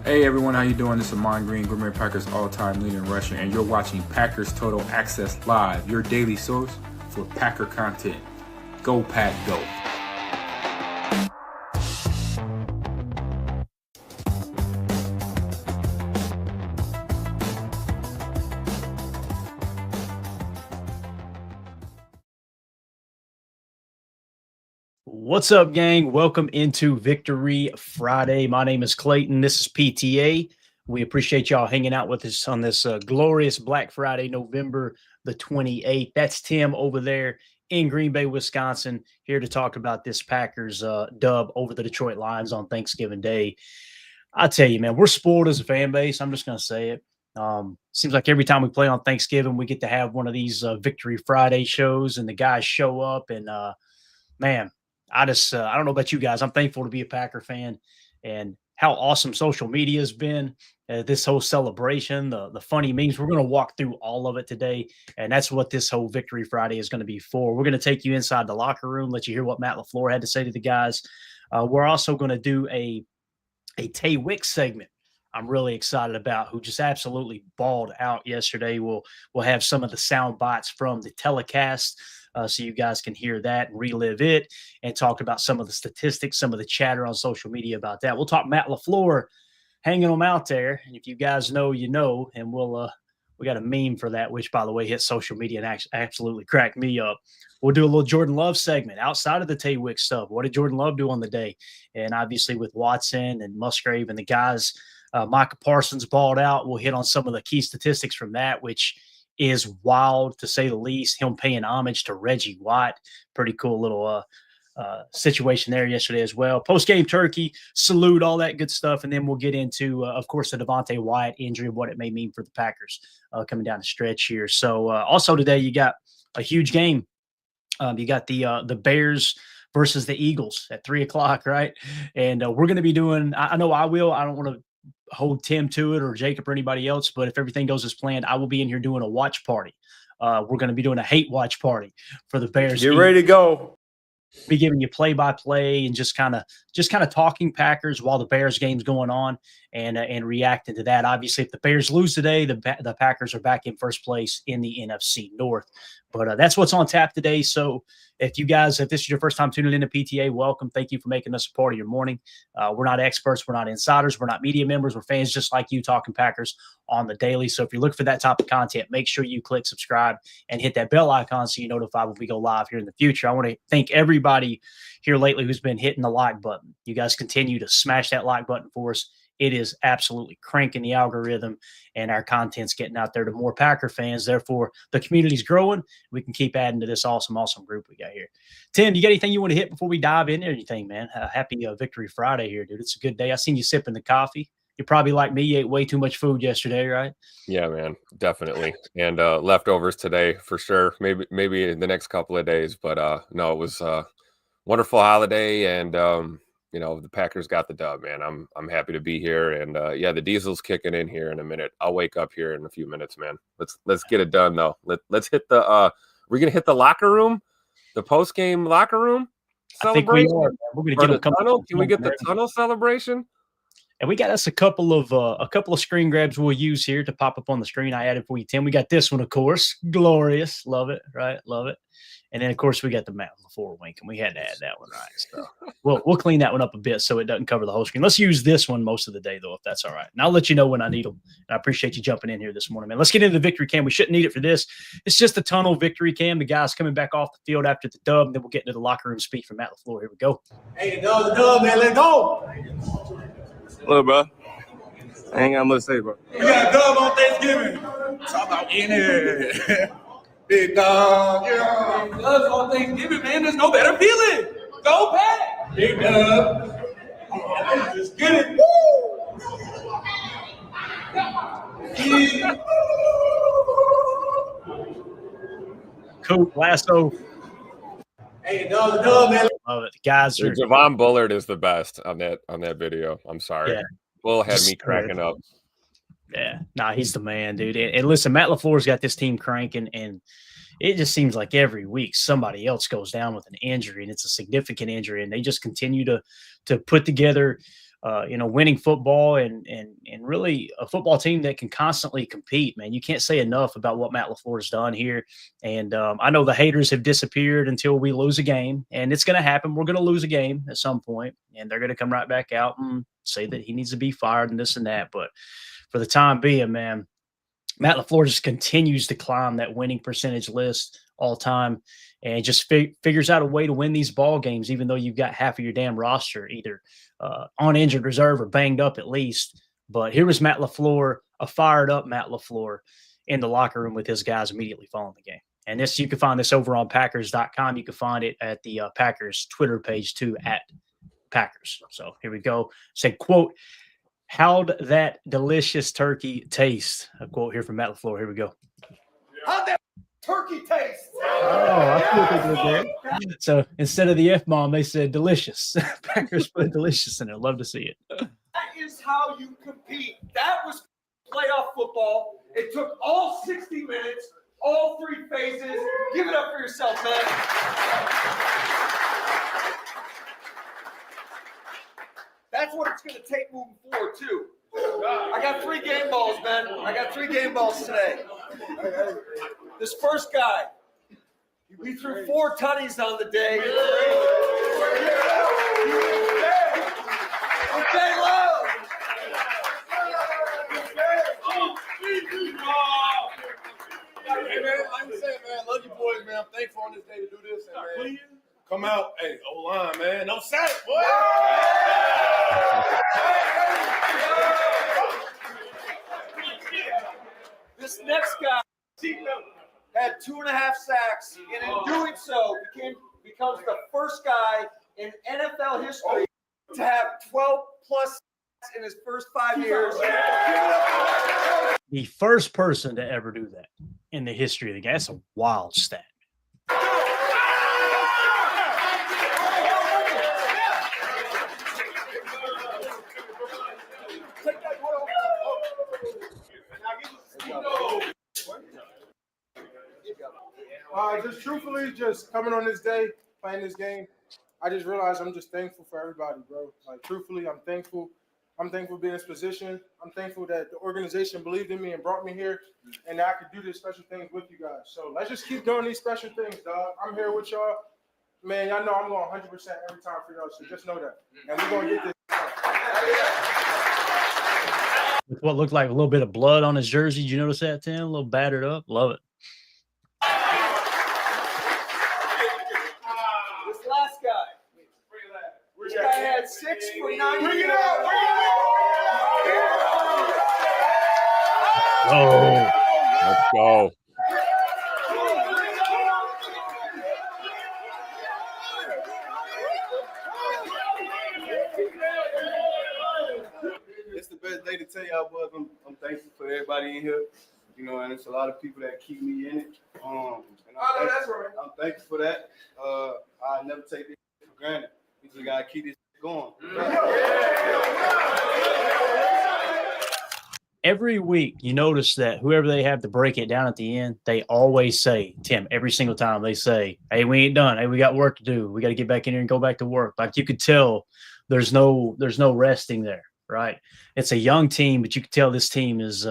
Hey everyone, how you doing? This is Amon Green, Green Bay Packers all-time leading rusher, and you're watching Packers Total Access Live, your daily source for Packer content. Go Pack, go! What's up, gang? Welcome into Victory Friday. My name is Clayton. This is PTA. We appreciate y'all hanging out with us on this glorious Black Friday, November the 28th. That's Tim over there in Green Bay, Wisconsin, here to talk about this Packers dub over the Detroit Lions on Thanksgiving Day. I tell you, man, we're spoiled as a fan base. I'm just going to say it. Seems like every time we play on Thanksgiving, we get to have one of these Victory Friday shows, and the guys show up, and man, I don't know about you guys. I'm thankful to be a Packer fan, and how awesome social media has been. This whole celebration, the funny memes. We're going to walk through all of it today, and that's what this whole Victory Friday is going to be for. We're going to take you inside the locker room, let you hear what Matt LaFleur had to say to the guys. We're also going to do a Tay Wicks segment. I'm really excited about, who just absolutely balled out yesterday. We'll have some of the sound bites from the telecast. So you guys can hear that and relive it and talk about some of the statistics, some of the chatter on social media about that. We'll talk Matt LaFleur hanging them out there. And if you guys know, you know, and we got a meme for that, which, by the way, hit social media and absolutely cracked me up. We'll do a little Jordan Love segment outside of the Tay Wicks stuff. What did Jordan Love do on the day? And obviously with Watson and Musgrave and the guys, Micah Parsons balled out. We'll hit on some of the key statistics from that, which is wild, to say the least. Him paying homage to Reggie White. Pretty cool little situation there yesterday as well. Post-game turkey, salute, all that good stuff. And then we'll get into, of course, the Devontae Wyatt injury and what it may mean for the Packers coming down the stretch here. So also today you got a huge game. You got the Bears versus the Eagles at 3:00, right? And we're going to be doing, I know I will. I don't want to hold Tim to it or Jacob or anybody else, but if everything goes as planned, I will be in here doing a watch party. We're going to be doing a hate watch party for the Bears. Get ready to go. Be giving you play-by-play and just kind of talking Packers while the Bears game's going on and reacting to that. Obviously, if the Bears lose today, the Packers are back in first place in the NFC North. But that's what's on tap today. So if this is your first time tuning into PTA, welcome. Thank you for making us a part of your morning. We're not experts. We're not insiders. We're not media members. We're fans just like you, talking Packers on the daily. So if you're looking for that type of content, make sure you click subscribe and hit that bell icon so you're notified when we go live here in the future. I want to thank everybody here lately who's been hitting the like button. You guys continue to smash that like button for us. It is absolutely cranking the algorithm, and our content's getting out there to more Packer fans. Therefore, the community's growing. We can keep adding to this awesome group we got here. Tim, you got anything you want to hit before we dive into anything, man? Happy Victory Friday here, dude. It's a good day. I seen you sipping the coffee. You're probably like me. You ate way too much food yesterday, right? Yeah, man, definitely. And leftovers today for sure. Maybe in the next couple of days. But no, it was a wonderful holiday, and the Packers got the dub, man. I'm happy to be here, and the diesel's kicking in here in a minute. I'll wake up here in a few minutes, man. Let's get it done though. Let's hit the. We're gonna hit the locker room, the post game locker room celebration. I think we are. We're gonna get the tunnel. Can we get the tunnel celebration? And we got us a couple of screen grabs we'll use here to pop up on the screen. I added for you, Tim. We got this one, of course. Glorious. Love it, right? Love it. And then, of course, we got the Matt LaFleur wink, and we had to add that one, right? So we'll clean that one up a bit so it doesn't cover the whole screen. Let's use this one most of the day, though, if that's all right. And I'll let you know when I need them. And I appreciate you jumping in here this morning, man. Let's get into the victory cam. We shouldn't need it for this. It's just a tunnel victory cam. The guys coming back off the field after the dub, and then we'll get into the locker room speak from Matt LaFleur. Here we go. Hey, the dub, man. Let's go. Look, bro. I ain't got much to say, bro. We got a dub on Thanksgiving. Talk about in here. Big dog. Yeah. Dubs on Thanksgiving, man. There's no better feeling. Go Pack. Big dub. Just get it. Woo! Cool. Lasso. Hey, the dub, man. Love it. The guys are. Javon Bullard is the best on that video. I'm sorry. Yeah. Bull had me cracking up. Yeah, he's the man, dude. And listen, Matt LaFleur's got this team cranking, and it just seems like every week somebody else goes down with an injury, and it's a significant injury, and they just continue to put together winning football and really a football team that can constantly compete, man. You can't say enough about what Matt LaFleur's done here. And I know the haters have disappeared until we lose a game, and it's going to happen. We're going to lose a game at some point, and they're going to come right back out and say that he needs to be fired and this and that. But for the time being, man, Matt LaFleur just continues to climb that winning percentage list all time and just figures out a way to win these ball games, even though you've got half of your damn roster either on injured reserve or banged up at least. But here was Matt LaFleur, a fired up Matt LaFleur in the locker room with his guys immediately following the game. And this, you can find this over on Packers.com. You can find it at the Packers Twitter page too, at Packers. So here we go. Say, quote, "How'd that delicious turkey taste?" A quote here from Matt LaFleur. Here we go. How'd that turkey taste? Oh, I feel they did there. So instead of the F-bomb, they said delicious. Packers put delicious in it. Love to see it. That is how you compete. That was playoff football. It took all 60 minutes, all 3 phases. Give it up for yourself, man. That's what it's going to take moving forward, too. I got 3 game balls, man. I got 3 game balls today. This first guy, we threw 4 tutties on the day. Okay, love. Hey, man, like I said, man, love you boys, man. I'm thankful on this day to do this. And, man, come out, hey, O-line, man. No sack, boy. This next guy had 2.5 sacks, and in doing so, becomes the first guy in NFL history to have 12 plus sacks in his first 5 years. The first person to ever do that in the history of the game. That's a wild stat. Just truthfully, just coming on this day, playing this game, I just realized I'm just thankful for everybody, bro. Like, truthfully, I'm thankful. I'm thankful to be in this position. I'm thankful that the organization believed in me and brought me here, and that I could do these special things with you guys. So let's just keep doing these special things, dog. I'm here with y'all. Man, y'all know I'm going 100% every time for y'all, so just know that. And we're going to get this. With what looked like a little bit of blood on his jersey. Did you notice that, Tim? A little battered up. Love it. This last guy. This guy had 6 for 90. Bring it out! Oh, Let's go. It's the best day to tell y'all, boys. I'm thankful for everybody in here. You know, and it's a lot of people that keep me in it. I'm thankful for that. I never take this for granted. We just gotta keep this going. every week you notice that whoever they have to break it down at the end, they always say, Tim, every single time they say, hey, we ain't done. Hey, we got work to do. We got to get back in here and go back to work. Like you could tell there's no resting there, right? It's a young team, but you could tell this team is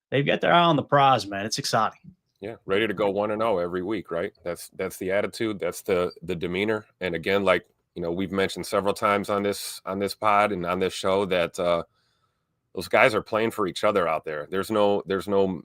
they've got their eye on the prize, man. It's exciting. Yeah, ready to go 1-0 every week, right? That's the attitude, that's the demeanor. And again, like, you know, we've mentioned several times on this pod and on this show that those guys are playing for each other out there. There's no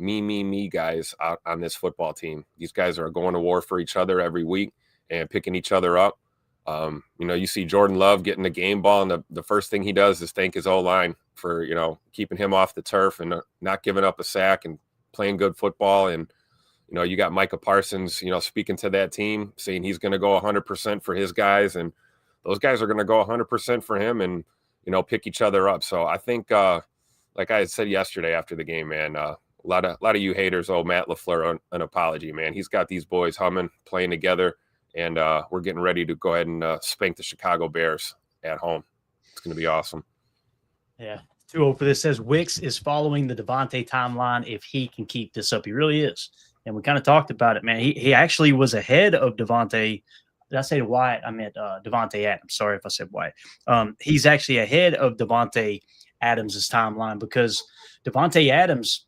me guys out on this football team. These guys are going to war for each other every week and picking each other up. You know, you see Jordan Love getting the game ball, and the first thing he does is thank his O-line for, you know, keeping him off the turf and not giving up a sack and playing good football. And you know, you got Micah Parsons, you know, speaking to that team, saying he's going to go 100% for his guys, and those guys are going to go 100% for him and, you know, pick each other up. So I think, like I had said yesterday after the game, man, a lot of you haters owe Matt LaFleur an apology, man. He's got these boys humming, playing together, and we're getting ready to go ahead and spank the Chicago Bears at home. It's going to be awesome. Yeah. 2-0 for this says Wicks is following the Devontae timeline if he can keep this up. He really is. And we kind of talked about it, man. He actually was ahead of Devontae did I say Wyatt? I meant Devontae Adams. Sorry if I said Wyatt. He's actually ahead of Devontae Adams' timeline because Devontae Adams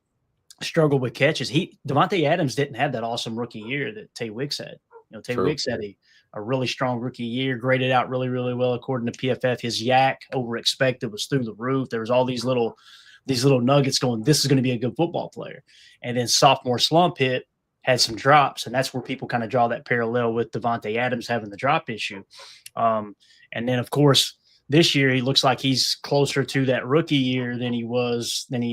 struggled with catches. Devontae Adams didn't have that awesome rookie year that Tay Wicks had. Tay Wicks had a really strong rookie year, graded out really, really well according to PFF. His yak over expected was through the roof. There was all these little nuggets going, this is going to be a good football player. And then sophomore slump hit, had some drops, and that's where people kind of draw that parallel with Devontae Adams having the drop issue. And then, of course, this year he looks like he's closer to that rookie year than he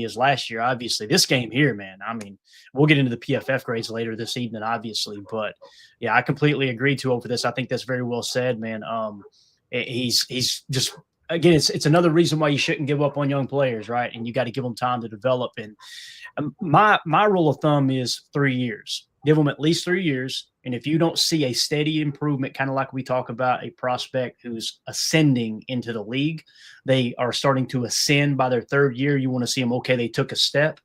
is last year. Obviously, this game here, man. I mean, we'll get into the PFF grades later this evening, obviously, but yeah, I completely agree over this. I think that's very well said, man. He's just, again, it's another reason why you shouldn't give up on young players, right? And you got to give them time to develop. And my rule of thumb is 3 years. Give them at least 3 years. And if you don't see a steady improvement, kind of like we talk about a prospect who's ascending into the league, they are starting to ascend by their 3rd year. You want to see them, okay, they took a step.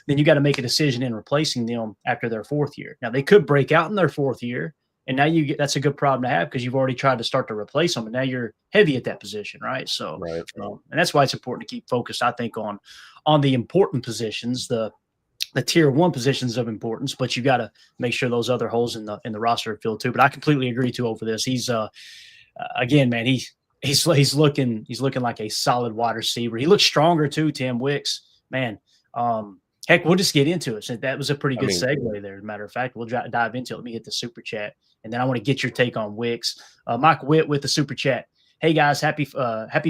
Then you got to make a decision in replacing them after their 4th year. Now, they could break out in their 4th year, and now that's a good problem to have because you've already tried to start to replace them, and now you're heavy at that position, right? So, Right. And that's why it's important to keep focused, I think, on the important positions, the tier 1 positions of importance, but you got to make sure those other holes in the roster are filled too. But I completely agree over this. He's again, man, he's looking like a solid wide receiver. He looks stronger too, Tim Wicks, man. Heck, we'll just get into it. So that was a pretty good segue there. As a matter of fact, we'll dive into it. Let me hit the super chat, and then I want to get your take on Wicks. Mike Witt with the super chat. Hey guys, happy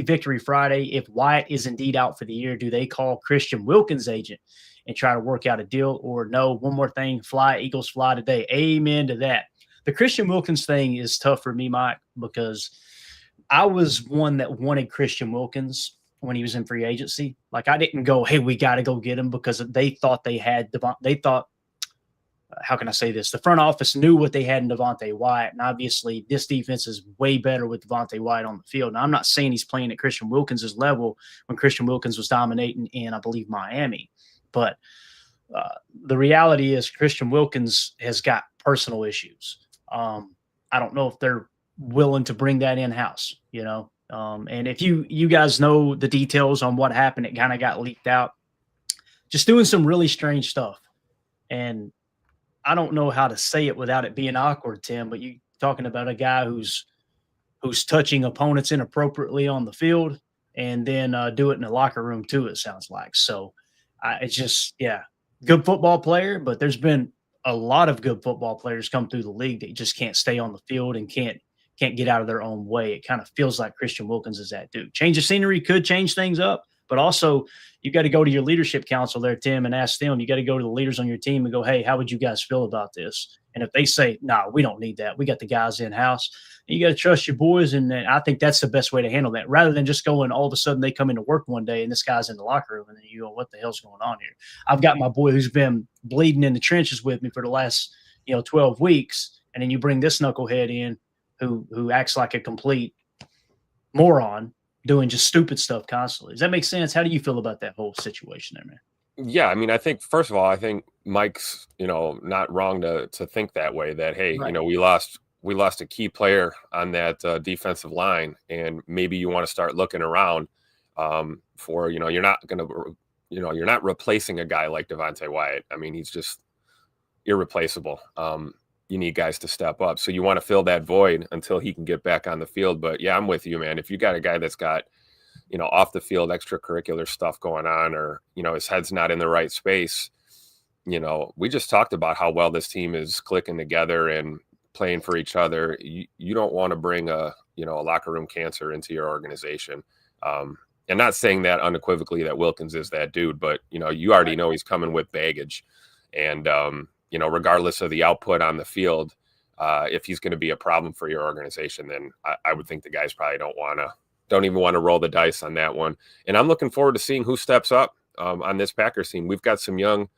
Victory Friday. If Wyatt is indeed out for the year, do they call Christian Wilkins' agent and try to work out a deal, or no? One more thing, fly Eagles fly today. Amen to that. The Christian Wilkins thing is tough for me, Mike, because I was one that wanted Christian Wilkins when he was in free agency. Like, I didn't go, hey, we got to go get him, because they thought how can I say this? The front office knew what they had in Devontae Wyatt, and obviously this defense is way better with Devontae Wyatt on the field. Now, I'm not saying he's playing at Christian Wilkins' level when Christian Wilkins was dominating in, I believe, Miami. But the reality is Christian Wilkins has got personal issues. I don't know if they're willing to bring that in-house, and if you guys know the details on what happened, it kind of got leaked out. Just doing some really strange stuff. And I don't know how to say it without it being awkward, Tim, but you talking about a guy who's touching opponents inappropriately on the field, and then do it in the locker room too, it sounds like. So it's just, good football player, but there's been a lot of good football players come through the league that just can't stay on the field and can't get out of their own way. It kind of feels like Christian Wilkins is that dude. Change of scenery could change things up, but also you got to go to your leadership council there, Tim, and ask them. You got to go to the leaders on your team and go, hey, how would you guys feel about this? And if they say, no, we don't need that, we got the guys in-house, you got to trust your boys. And I think that's the best way to handle that, rather than just going, all of a sudden they come into work one day and this guy's in the locker room, and then you go, what the hell's going on here? I've got my boy who's been bleeding in the trenches with me for the last 12 weeks, and then you bring this knucklehead in who acts like a complete moron, doing just stupid stuff constantly. Does that make sense? How do you feel about that whole situation there, man? Yeah, I mean, I think, first of all, I think Mike's, not wrong to think that way, that, hey, Right. we lost a key player on that defensive line, and maybe you want to start looking around for, you're not replacing a guy like Devontae Wyatt. I mean, he's just irreplaceable. You need guys to step up. So you want to fill that void until he can get back on the field. But yeah, I'm with you, man. If you got a guy that's got, off the field extracurricular stuff going on, or, his head's not in the right space, we just talked about how well this team is clicking together and playing for each other. You don't want to bring a locker room cancer into your organization. And not saying that unequivocally that Wilkins is that dude, but, you already know he's coming with baggage. And, regardless of the output on the field, if he's going to be a problem for your organization, then I would think the guys probably don't even want to roll the dice on that one. And I'm looking forward to seeing who steps up on this Packers team. We've got some young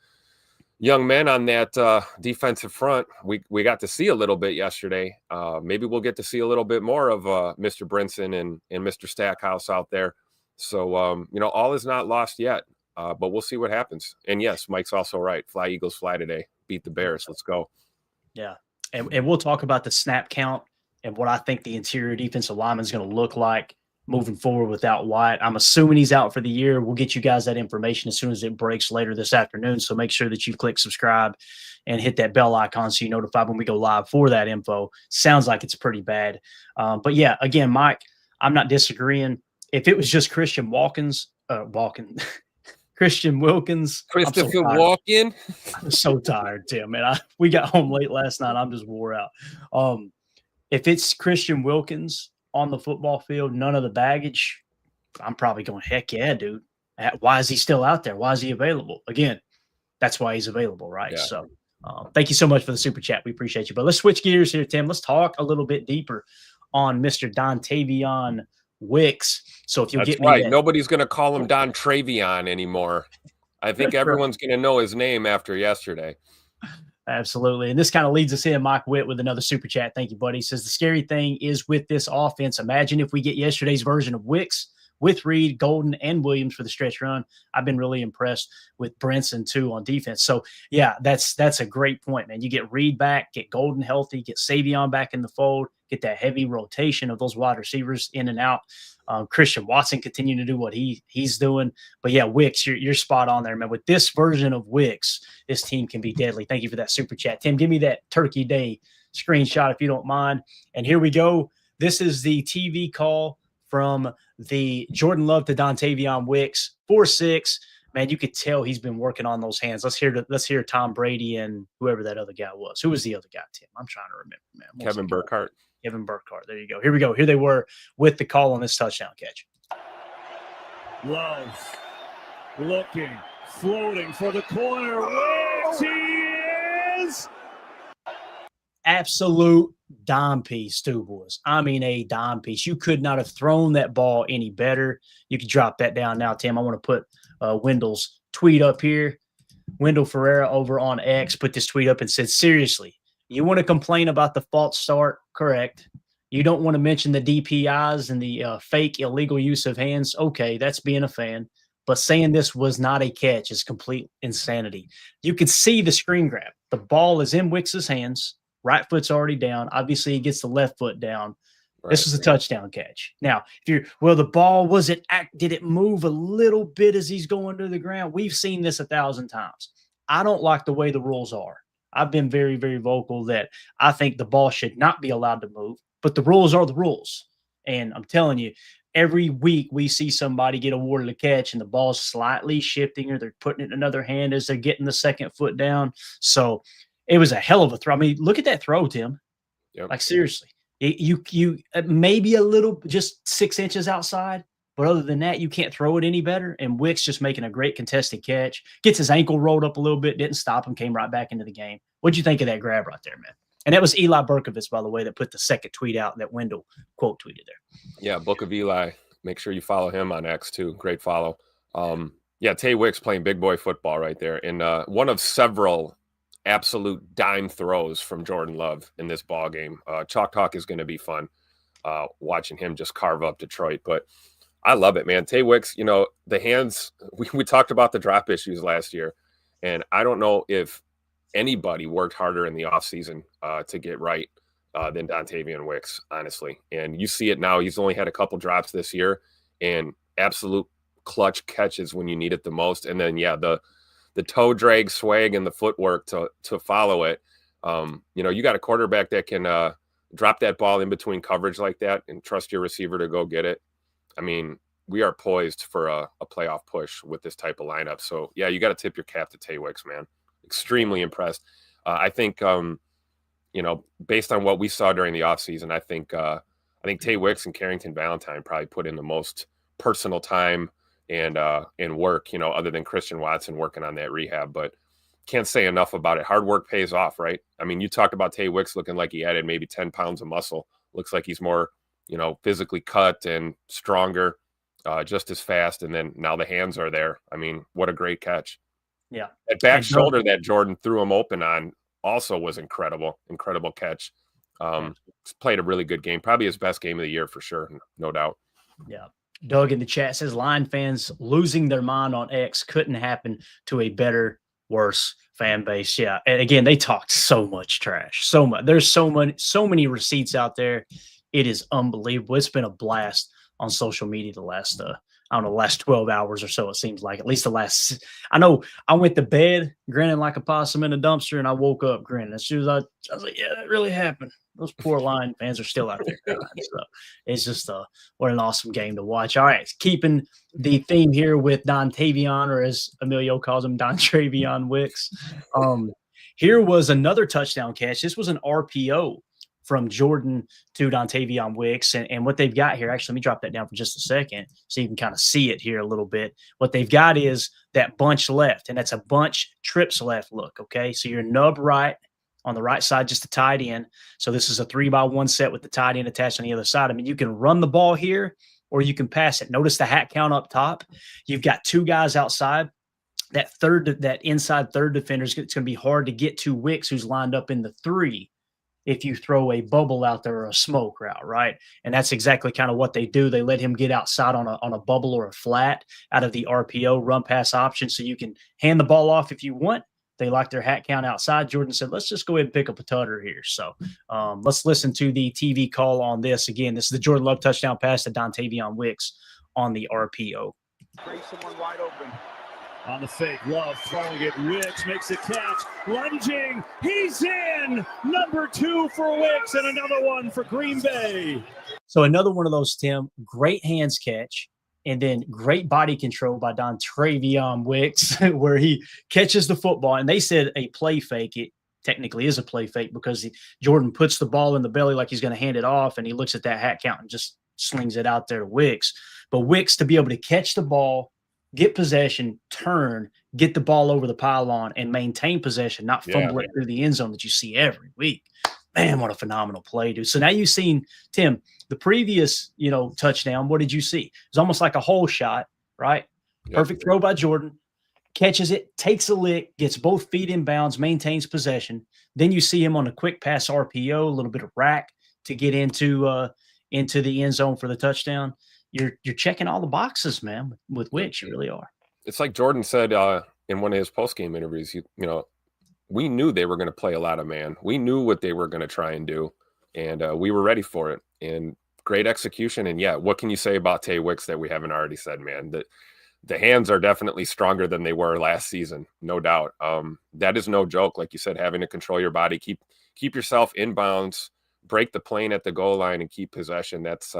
men on that defensive front. We got to see a little bit yesterday. Maybe we'll get to see a little bit more of Mr. Brinson and Mr. Stackhouse out there. So, all is not lost yet, but we'll see what happens. And yes, Mike's also right. Fly Eagles fly today. Beat the Bears. Let's go. Yeah. And we'll talk about the snap count and what I think the interior defensive lineman is going to look like moving forward without White. I'm assuming he's out for the year. We'll get you guys that information as soon as it breaks later this afternoon. So make sure that you click subscribe and hit that bell icon so you're notified when we go live for that info. Sounds like it's pretty bad. But yeah, again, Mike, I'm not disagreeing. If it was just Christian Wilkins, Christopher Walken. I'm so tired, Tim. Man, we got home late last night. I'm just wore out. If it's Christian Wilkins on the football field, none of the baggage, I'm probably going, heck yeah, dude. Why is he still out there? Why is he available? Again, that's why he's available, right? Yeah. So thank you so much for the super chat. We appreciate you. But let's switch gears here, Tim. Let's talk a little bit deeper on Mr. Dontavion Wicks. So if you'll That's get me right. that. Nobody's going to call him Don Travion anymore. I think everyone's going to know his name after yesterday. Absolutely. And this kind of leads us in, Mike Witt, with another super chat. Thank you, buddy. He says, the scary thing is with this offense, imagine if we get yesterday's version of Wicks with Reed, Golden, and Williams for the stretch run. I've been really impressed with Brinson, too, on defense. So, yeah, that's a great point, man. You get Reed back, get Golden healthy, get Savion back in the fold, get that heavy rotation of those wide receivers in and out. Christian Watson continuing to do what he's doing. But, yeah, Wicks, you're spot on there, man. With this version of Wicks, this team can be deadly. Thank you for that super chat. Tim, give me that Turkey Day screenshot if you don't mind. And here we go. This is the TV call from the Jordan Love to Dontavion Wicks, 4-6. Man, you could tell he's been working on those hands. Let's hear Tom Brady and whoever that other guy was. Who was the other guy, Tim? I'm trying to remember, man. Kevin Burkhardt. Kevin Burkhardt. There you go. Here we go. Here they were with the call on this touchdown catch. Love looking, floating for the corner. Wicks, he is absolute dime piece, too, boys. I mean, a dime piece. You could not have thrown that ball any better. You could drop that down now, Tim. I want to put Wendell's tweet up here. Wendell Ferreira over on X put this tweet up and said, seriously, you want to complain about the false start? Correct. You don't want to mention the DPIs and the fake illegal use of hands? Okay, that's being a fan. But saying this was not a catch is complete insanity. You could see the screen grab. The ball is in Wicks's hands. Right foot's already down. Obviously, he gets the left foot down. Right. This was a touchdown catch. Now, the ball, did it move a little bit as he's going to the ground? We've seen this 1,000 times. I don't like the way the rules are. I've been very, very vocal that I think the ball should not be allowed to move, but the rules are the rules. And I'm telling you, every week we see somebody get awarded a catch and the ball's slightly shifting or they're putting it in another hand as they're getting the second foot down. So it was a hell of a throw. I mean, look at that throw, Tim. Yep. Like, seriously. You maybe a little, just 6 inches outside, but other than that, you can't throw it any better. And Wicks just making a great contested catch, gets his ankle rolled up a little bit, didn't stop him, came right back into the game. What'd you think of that grab right there, man? And that was Eli Berkovitz, by the way, that put the second tweet out that Wendell quote tweeted there. Yeah, Book of Eli. Make sure you follow him on X too. Great follow. Yeah, Tay Wicks playing big boy football right there. And one of several absolute dime throws from Jordan Love in this ball game. Chalk Talk is going to be fun watching him just carve up Detroit. But I love it, man. Tay Wicks, the hands, we talked about the drop issues last year. And I don't know if anybody worked harder in the offseason to get right than Dontavion Wicks, honestly. And you see it now. He's only had a couple drops this year and absolute clutch catches when you need it the most. And then, yeah, the toe drag swag and the footwork to follow it. You got a quarterback that can drop that ball in between coverage like that and trust your receiver to go get it. I mean, we are poised for a playoff push with this type of lineup. So, yeah, you got to tip your cap to Tay Wicks, man. Extremely impressed. I think, based on what we saw during the offseason, I think Tay Wicks and Carrington Valentine probably put in the most personal time and work, other than Christian Watson working on that rehab. But can't say enough about it. Hard work pays off, right? I mean, you talked about Tay Wicks looking like he added maybe 10 pounds of muscle. Looks like he's more, physically cut and stronger, just as fast. And then now the hands are there. I mean, what a great catch. Yeah. That back shoulder that Jordan threw him open on also was incredible catch. Played a really good game. Probably his best game of the year for sure. No doubt. Yeah. Doug in the chat says Lion fans losing their mind on X couldn't happen to a better worse fan base. Yeah. And again, they talked so much trash, so much. There's so many receipts out there. It is unbelievable. It's been a blast on social media the last, the last 12 hours or so, it seems like. At least the last – I know I went to bed grinning like a possum in a dumpster, and I woke up grinning. As soon as I was like, yeah, that really happened. Those poor Lion fans are still out there crying. So it's just what an awesome game to watch. All right, keeping the theme here with Dontavion, or as Emilio calls him, Dontravion Wicks. Here was another touchdown catch. This was an RPO from Jordan to Dontavion Wicks. And what they've got here, actually, let me drop that down for just a second so you can kind of see it here a little bit. What they've got is that bunch left, and that's a bunch trips left look, okay? So you're nub right on the right side, just a tight end. So this is a 3-by-1 set with the tight end attached on the other side. I mean, you can run the ball here or you can pass it. Notice the hat count up top. You've got two guys outside. That inside third defender, it's going to be hard to get to Wicks, who's lined up in the 3. If you throw a bubble out there or a smoke route, right? And that's exactly kind of what they do. They let him get outside on a bubble or a flat out of the RPO run pass option, so you can hand the ball off if you want. They like their hat count outside. Jordan said, let's just go ahead and pick up a tutter here. So let's listen to the TV call on this. Again, this is the Jordan Love touchdown pass to Dontavion Wicks on the RPO. Break someone wide open. On the fake, Love throwing it. Wicks makes a catch, lunging. He's in. Number 2 for Wicks, and another one for Green Bay. So another one of those, Tim. Great hands catch, and then great body control by Dontravion Wicks, where he catches the football. And they said a play fake. It technically is a play fake because Jordan puts the ball in the belly like he's going to hand it off, and he looks at that hat count and just slings it out there to Wicks. But Wicks, to be able to catch the ball, get possession, turn, get the ball over the pylon, and maintain possession, not fumble it through the end zone that you see every week. Man, what a phenomenal play, dude. So now you've seen, Tim, the previous, touchdown. What did you see? It was almost like a hole shot, right? Yep. Perfect throw by Jordan. Catches it, takes a lick, gets both feet in bounds, maintains possession. Then you see him on a quick pass RPO, a little bit of rack to get into the end zone for the touchdown. You're checking all the boxes, man, with Wicks. You really are. It's like Jordan said in one of his post-game interviews, we knew they were going to play a lot of man. We knew what they were going to try and do, and we were ready for it. And great execution. And, what can you say about Tay Wicks that we haven't already said, man? The hands are definitely stronger than they were last season, no doubt. That is no joke. Like you said, having to control your body, keep yourself in bounds, break the plane at the goal line, and keep possession. That's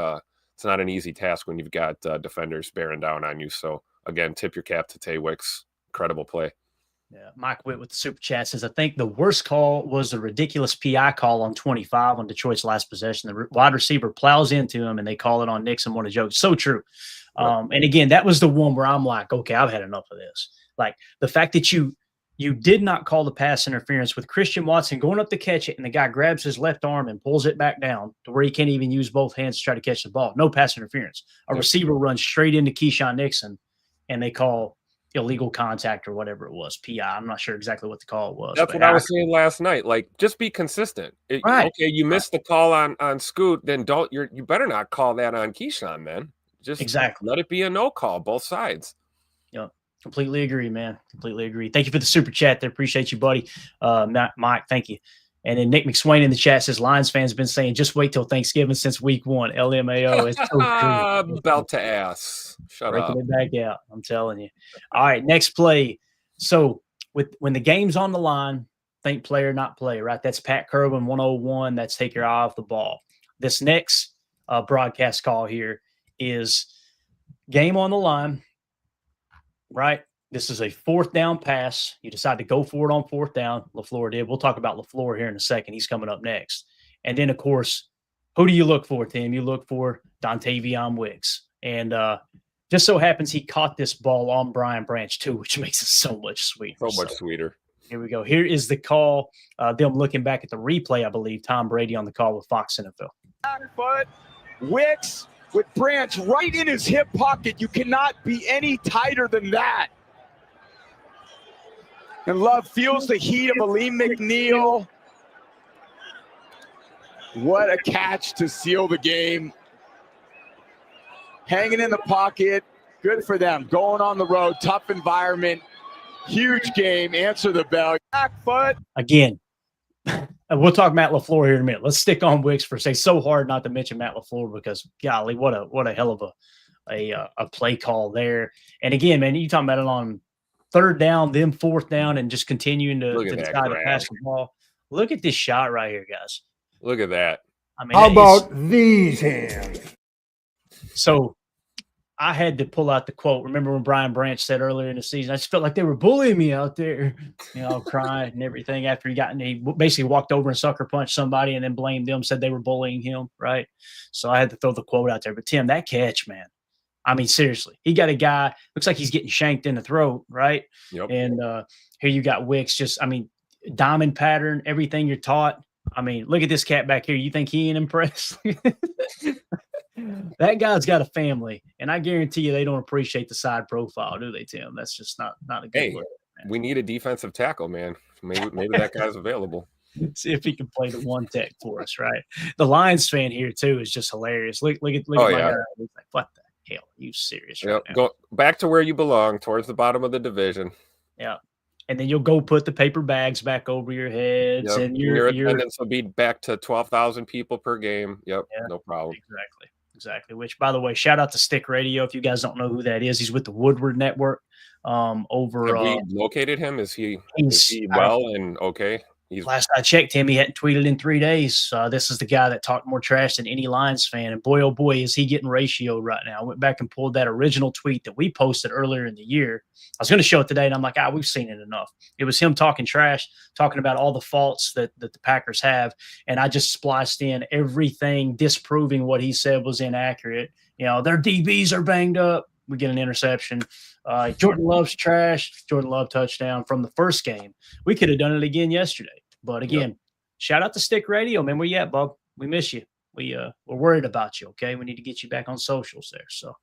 it's not an easy task when you've got defenders bearing down on you. So, again, tip your cap to Tay Wicks. Incredible play. Yeah, Mike Witt with the super chat says, I think the worst call was the ridiculous PI call on 25 on Detroit's last possession. The wide receiver plows into him, and they call it on Nixon. What a joke. So true. Right. And, again, that was the one where I'm like, okay, I've had enough of this. Like, the fact that you did not call the pass interference with Christian Watson going up to catch it, and the guy grabs his left arm and pulls it back down to where he can't even use both hands to try to catch the ball. No pass interference. A receiver runs straight into Keyshawn Nixon, and they call illegal contact or whatever it was, PI. I'm not sure exactly what the call was. That's what I was saying last night. Like, just be consistent. Right. Okay, you missed the call on Scoot, then you better not call that on Keyshawn, man. Just let it be a no call, both sides. Yep. Completely agree, man. Completely agree. Thank you for the super chat there. Appreciate you, buddy. Mike, thank you. And then Nick McSwain in the chat says, Lions fans been saying, just wait till Thanksgiving since week 1. LMAO. It's so true. Belt to ass. Shut up. Breaking it back out. I'm telling you. All right, next play. So when the game's on the line, think player, not play, right? That's Pat Kerwin, 101. That's take your eye off the ball. This next broadcast call here is game on the line. Right? This is a 4th down pass. You decide to go for it on 4th down. LaFleur did. We'll talk about LaFleur here in a second. He's coming up next. And then, of course, who do you look for, Tim? You look for Dontavion Wicks. And just so happens he caught this ball on Brian Branch, too, which makes it so much sweeter. So much sweeter. Here we go. Here is the call. Them looking back at the replay, I believe. Tom Brady on the call with Fox NFL. But Wicks with Branch right in his hip pocket. You cannot be any tighter than that. And Love feels the heat of Aleem McNeil. What a catch to seal the game. Hanging in the pocket. Good for them. Going on the road. Tough environment. Huge game. Answer the bell. Back foot. Again, we'll talk Matt LaFleur here in a minute. Let's stick on Wicks for a second. So hard not to mention Matt LaFleur because, golly, what a hell of a play call there. And again, man, you talking about it on third down, then fourth down, and just continuing to decide to pass the ball. Look at this shot right here, guys. Look at that. I mean, how about these hands? So I had to pull out the quote. Remember when Brian Branch said earlier in the season, I just felt like they were bullying me out there, crying and everything after he basically walked over and sucker punched somebody and then blamed them, said they were bullying him, right? So I had to throw the quote out there. But Tim, that catch, man, I mean, seriously, he got a guy, looks like he's getting shanked in the throat, right? Yep. And here you got Wicks, just, I mean, diamond pattern, everything you're taught. I mean, look at this cat back here. You think he ain't impressed? That guy's got a family, and I guarantee you they don't appreciate the side profile, do they, Tim? That's just not a good word. Man. We need a defensive tackle, man. Maybe that guy's available. See if he can play the one tech for us, right? The Lions fan here too is just hilarious. Look at my guy. He's like, what the hell? Are you serious? Right now? Go back to where you belong, towards the bottom of the division. Yeah. And then you'll go put the paper bags back over your heads, and your attendance will be back to 12,000 people per game. Yep, yeah, no problem. Exactly. Which, by the way, shout out to Stick Radio. If you guys don't know who that is, he's with the Woodward Network. Have we located him? Is he well and okay? Last I checked him, he hadn't tweeted in 3 days. This is the guy that talked more trash than any Lions fan. And boy, oh boy, is he getting ratioed right now. I went back and pulled that original tweet that we posted earlier in the year. I was going to show it today, and I'm like, we've seen it enough. It was him talking trash, talking about all the faults that the Packers have. And I just spliced in everything disproving what he said was inaccurate. Their DBs are banged up. We get an interception. Jordan Love's trash. Jordan Love touchdown from the first game. We could have done it again yesterday. But again, shout out to Stick Radio, man. Where you at, Bob? We miss you. We're worried about you, okay? We need to get you back on socials there. So,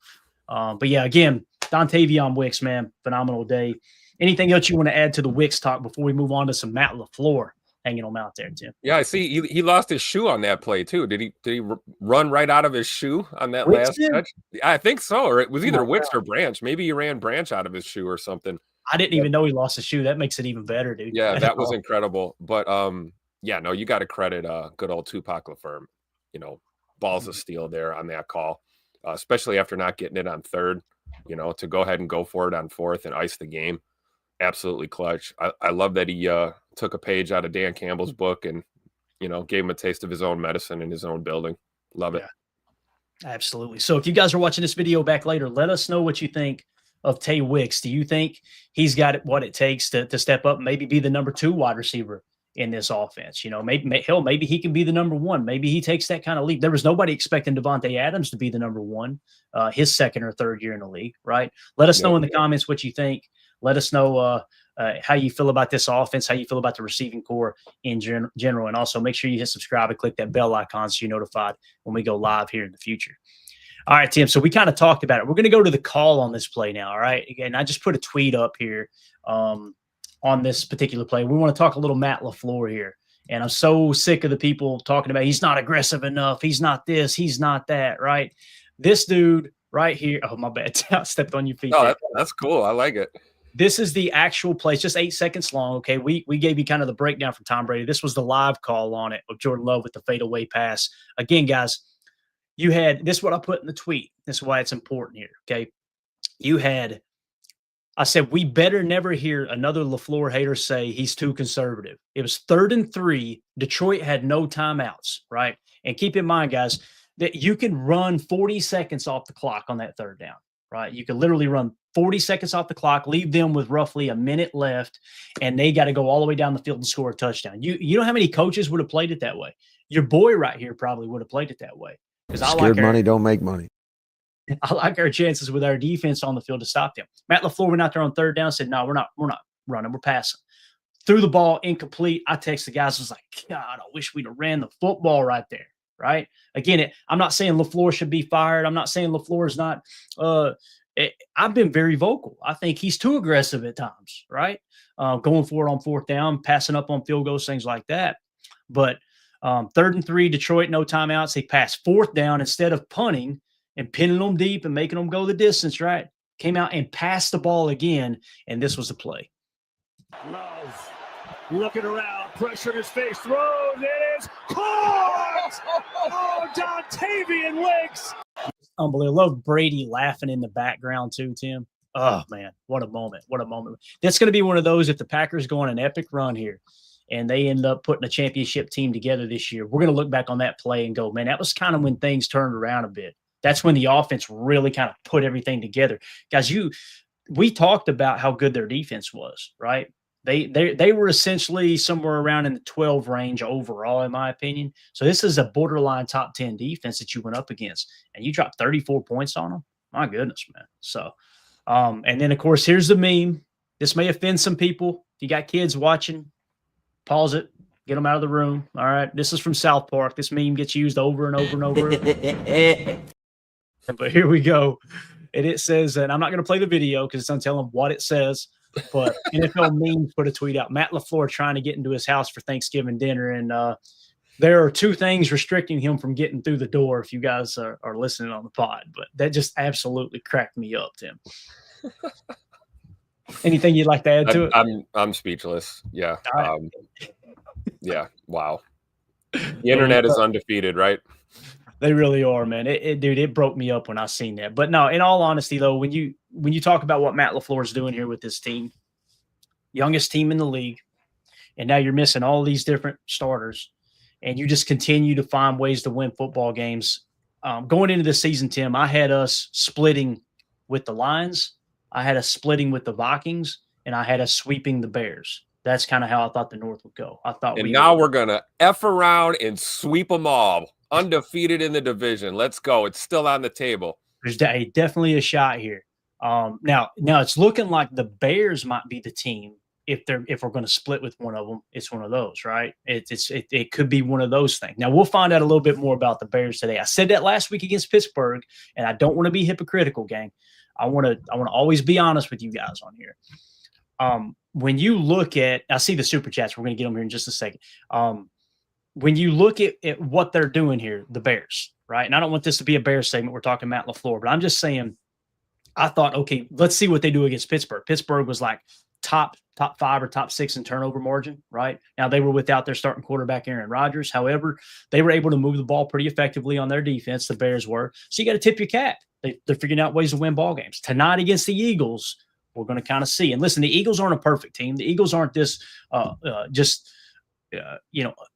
but yeah, again, Dontavion Wicks, man, phenomenal day. Anything else you want to add to the Wicks talk before we move on to some Matt LaFleur hanging them out there, Tim? Yeah, I see he lost his shoe on that play too. Did he run right out of his shoe on that Wicks last catch? I think so. Or it was either Wicks or Branch. Maybe he ran Branch out of his shoe or something. I didn't even know he lost his shoe. That makes it even better, dude. Yeah, that was incredible. But you got to credit good old Tupac LaFleur. Balls of steel there on that call, especially after not getting it on third. To go ahead and go for it on fourth and ice the game. Absolutely clutch. I love that he took a page out of Dan Campbell's book and gave him a taste of his own medicine in his own building. Love it. Absolutely. So if you guys are watching this video back later, let us know what you think of Tay Wicks. Do you think he's got what it takes to step up and maybe be the number 2 wide receiver in this offense? Maybe he can be the number 1. Maybe he takes that kind of leap. There was nobody expecting Devontae Adams to be the number 1 his second or third year in the league, right? Let us know in the comments what you think. Let us know how you feel about this offense, how you feel about the receiving core in general. And also make sure you hit subscribe and click that bell icon so you're notified when we go live here in the future. All right, Tim. So we kind of talked about it. We're going to go to the call on this play now. All right. Again, I just put a tweet up here on this particular play. We want to talk a little Matt LaFleur here. And I'm so sick of the people talking about he's not aggressive enough. He's not this. He's not that. Right. This dude right here. Oh, my bad. I stepped on your feet. No, that's cool. I like it. This is the actual play. It's just 8 seconds long. Okay. We gave you kind of the breakdown from Tom Brady. This was the live call on it of Jordan Love with the fadeaway pass. Again, guys, you had this is what I put in the tweet. This is why it's important here. Okay. I said, we better never hear another LaFleur hater say he's too conservative. It was 3rd and 3. Detroit had no timeouts, right? And keep in mind, guys, that you can run 40 seconds off the clock on that third down, right? You can literally run 40 seconds off the clock, leave them with roughly a minute left, and they got to go all the way down the field and score a touchdown. You know how many coaches would have played it that way? Your boy right here probably would have played it that way. Scared money don't make money. I like our chances with our defense on the field to stop them. Matt LaFleur went out there on third down, said, no, we're not running. We're passing. Threw the ball incomplete. I text the guys, was like, God, I wish we'd have ran the football right there, right? Again, I'm not saying LaFleur should be fired. I'm not saying LaFleur is not I've been very vocal. I think he's too aggressive at times, right? Going for it on fourth down, passing up on field goals, things like that. But 3rd and 3, Detroit, no timeouts. They passed fourth down instead of punting and pinning them deep and making them go the distance, right? Came out and passed the ball again, and this was the play. Love looking around, pressure in his face, throws, it is caught! Oh, Dontavian Wicks! Unbelievable. I love Brady laughing in the background too, Tim. Oh, man, what a moment. What a moment. That's going to be one of those, if the Packers go on an epic run here and they end up putting a championship team together this year, we're going to look back on that play and go, man, that was kind of when things turned around a bit. That's when the offense really kind of put everything together. Guys, we talked about how good their defense was, right? They were essentially somewhere around in the 12 range overall, in my opinion. So this is a borderline top 10 defense that you went up against, and you dropped 34 points on them. My goodness, man. So, and then, of course, here's the meme. This may offend some people. If you got kids watching, pause it, get them out of the room. All right. This is from South Park. This meme gets used over and over and over. But here we go. And it says, and I'm not going to play the video because it's going to tell them what it says, but NFL Memes put a tweet out. Matt LaFleur trying to get into his house for Thanksgiving dinner, and there are two things restricting him from getting through the door if you guys are listening on the pod. But that just absolutely cracked me up, Tim. Anything you'd like to add to it? I'm speechless. Yeah. Right. Yeah. Wow. The internet is undefeated, right? They really are, man. Dude, it broke me up when I seen that. But no, in all honesty, though, when you talk about what Matt LaFleur is doing here with this team, youngest team in the league, and now you're missing all these different starters, and you just continue to find ways to win football games. Going into this season, Tim, I had us splitting with the Lions, I had us splitting with the Vikings, and I had us sweeping the Bears. That's kind of how I thought the North would go. We're gonna F around and sweep them all. Undefeated in the division. Let's go. It's still on the table. There's definitely a shot here. Now it's looking like the Bears might be the team. If we're going to split with one of them, it's one of those, right? It could be one of those things. Now we'll find out a little bit more about the Bears today. I said that last week against Pittsburgh, and I don't want to be hypocritical, gang. I want to always be honest with you guys on here. When you look at, I see the super chats. We're going to get them here in just a second. When you look at what they're doing here, the Bears, right? And I don't want this to be a Bears segment. We're talking Matt LaFleur, but I'm just saying, I thought, okay, let's see what they do against Pittsburgh. Pittsburgh was like top 5 or top 6 in turnover margin, right? Now they were without their starting quarterback, Aaron Rodgers. However, they were able to move the ball pretty effectively on their defense. The Bears were. So you got to tip your cap. They're figuring out ways to win ball games. Tonight against the Eagles, we're going to kind of see. And listen, the Eagles aren't a perfect team. The Eagles aren't this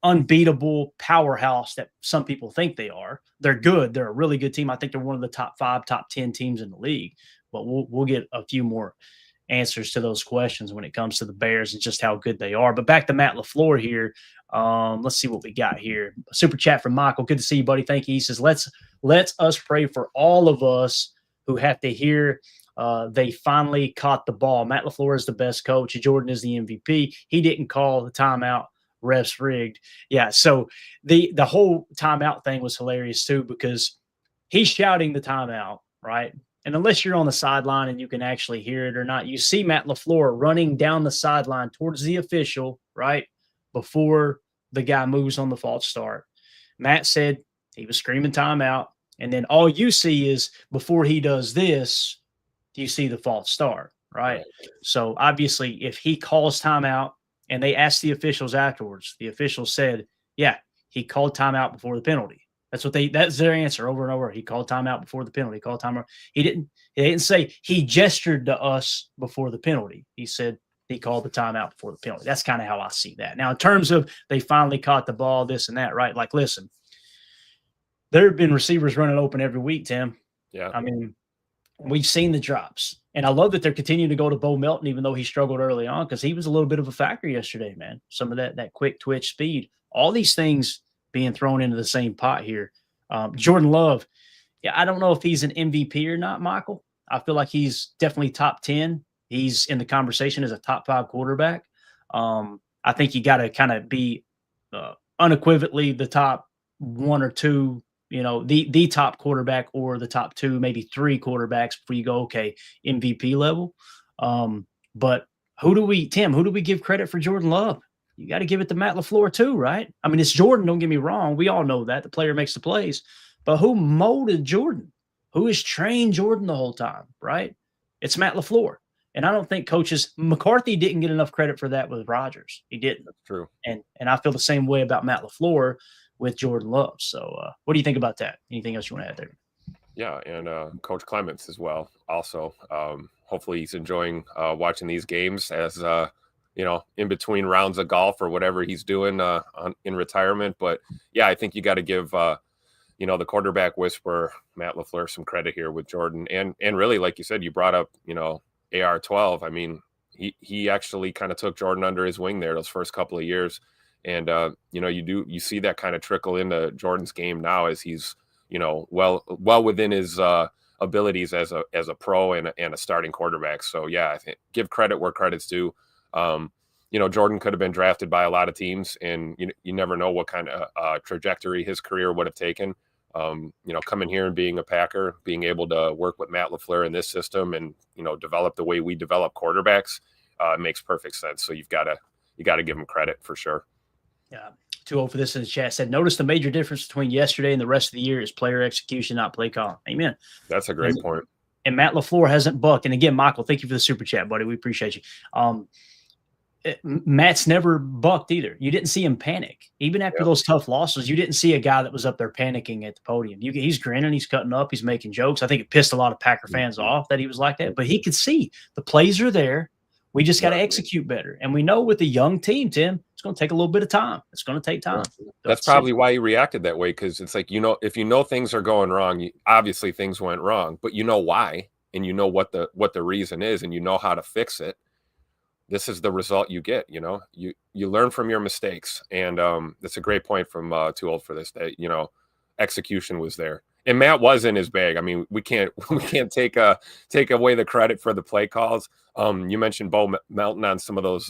unbeatable powerhouse that some people think they are. They're good. They're a really good team. I think they're one of the top 5, top 10 teams in the league. But we'll get a few more answers to those questions when it comes to the Bears and just how good they are. But back to Matt LaFleur here. Let's see what we got here. A super chat from Michael. Good to see you, buddy. Thank you. He says, let's us pray for all of us who have to hear they finally caught the ball. Matt LaFleur is the best coach. Jordan is the MVP. He didn't call the timeout. Refs rigged. Yeah. So the whole timeout thing was hilarious too, because he's shouting the timeout, right? And unless you're on the sideline and you can actually hear it or not, you see Matt LaFleur running down the sideline towards the official, right? Before the guy moves on the false start. Matt said he was screaming timeout. And then all you see is before he does this, you see the false start, right? So obviously if he calls timeout, and they asked the officials afterwards, the officials said, yeah, he called timeout before the penalty. That's their answer over and over. He called timeout before the penalty. He called timeout. He didn't say he gestured to us before the penalty. He said he called the timeout before the penalty. That's kind of how I see that. Now, in terms of they finally caught the ball, this and that, right? Like, listen, there have been receivers running open every week, Tim. Yeah. I mean, we've seen the drops. And I love that they're continuing to go to Bo Melton, even though he struggled early on, because he was a little bit of a factor yesterday, man. Some of that quick twitch speed, all these things being thrown into the same pot here. Jordan Love, yeah, I don't know if he's an MVP or not, Michael. I feel like he's definitely top 10. He's in the conversation as a top 5 quarterback. I think you got to kind of be unequivocally the top 1 or 2, the top quarterback or the top 2, maybe 3 quarterbacks before you go, okay, MVP level. But who do we give credit for Jordan Love? You got to give it to Matt LaFleur too, right? I mean, it's Jordan, don't get me wrong. We all know that. The player makes the plays. But who molded Jordan? Who has trained Jordan the whole time, right? It's Matt LaFleur. And I don't think coaches, McCarthy didn't get enough credit for that with Rodgers. He didn't. That's true. And I feel the same way about Matt LaFleur with Jordan Love. So what do you think about that? Anything else you want to add there? Yeah, and Coach Clements as well. Also, hopefully he's enjoying watching these games as in between rounds of golf or whatever he's doing in retirement. But yeah, I think you got to give the quarterback whisperer Matt LaFleur some credit here with Jordan, and really, like you said, you brought up AR-12. I mean, he actually kind of took Jordan under his wing there those first couple of years, and you see that kind of trickle into Jordan's game now as he's well within his abilities as a pro and a starting quarterback. So yeah, I think give credit where credit's due. Jordan could have been drafted by a lot of teams, and you never know what kind of trajectory his career would have taken. Coming here and being a Packer, being able to work with Matt LaFleur in this system and develop the way we develop quarterbacks makes perfect sense. So you got to give him credit for sure. Yeah. 2-0 for this in the chat said, notice the major difference between yesterday and the rest of the year is player execution, not play call. Amen. That's a great point. And Matt LaFleur hasn't bucked. And again, Michael, thank you for the super chat, buddy. We appreciate you. Matt's never bucked either. You didn't see him panic. Even after those tough losses, you didn't see a guy that was up there panicking at the podium. He's grinning, he's cutting up, he's making jokes. I think it pissed a lot of Packer fans off that he was like that. But he could see the plays are there. We just got to execute better. And we know with a young team, Tim, it's going to take a little bit of time. It's going to take time. That's probably why he reacted that way, because it's like, if things are going wrong, obviously things went wrong, but you know why, and you know what the reason is, and you know how to fix it. This is the result you get. You learn from your mistakes, and that's a great point from Too Old for This. That execution was there, and Matt was in his bag. I mean, we can't take away the credit for the play calls. You mentioned Bo Melton on some of those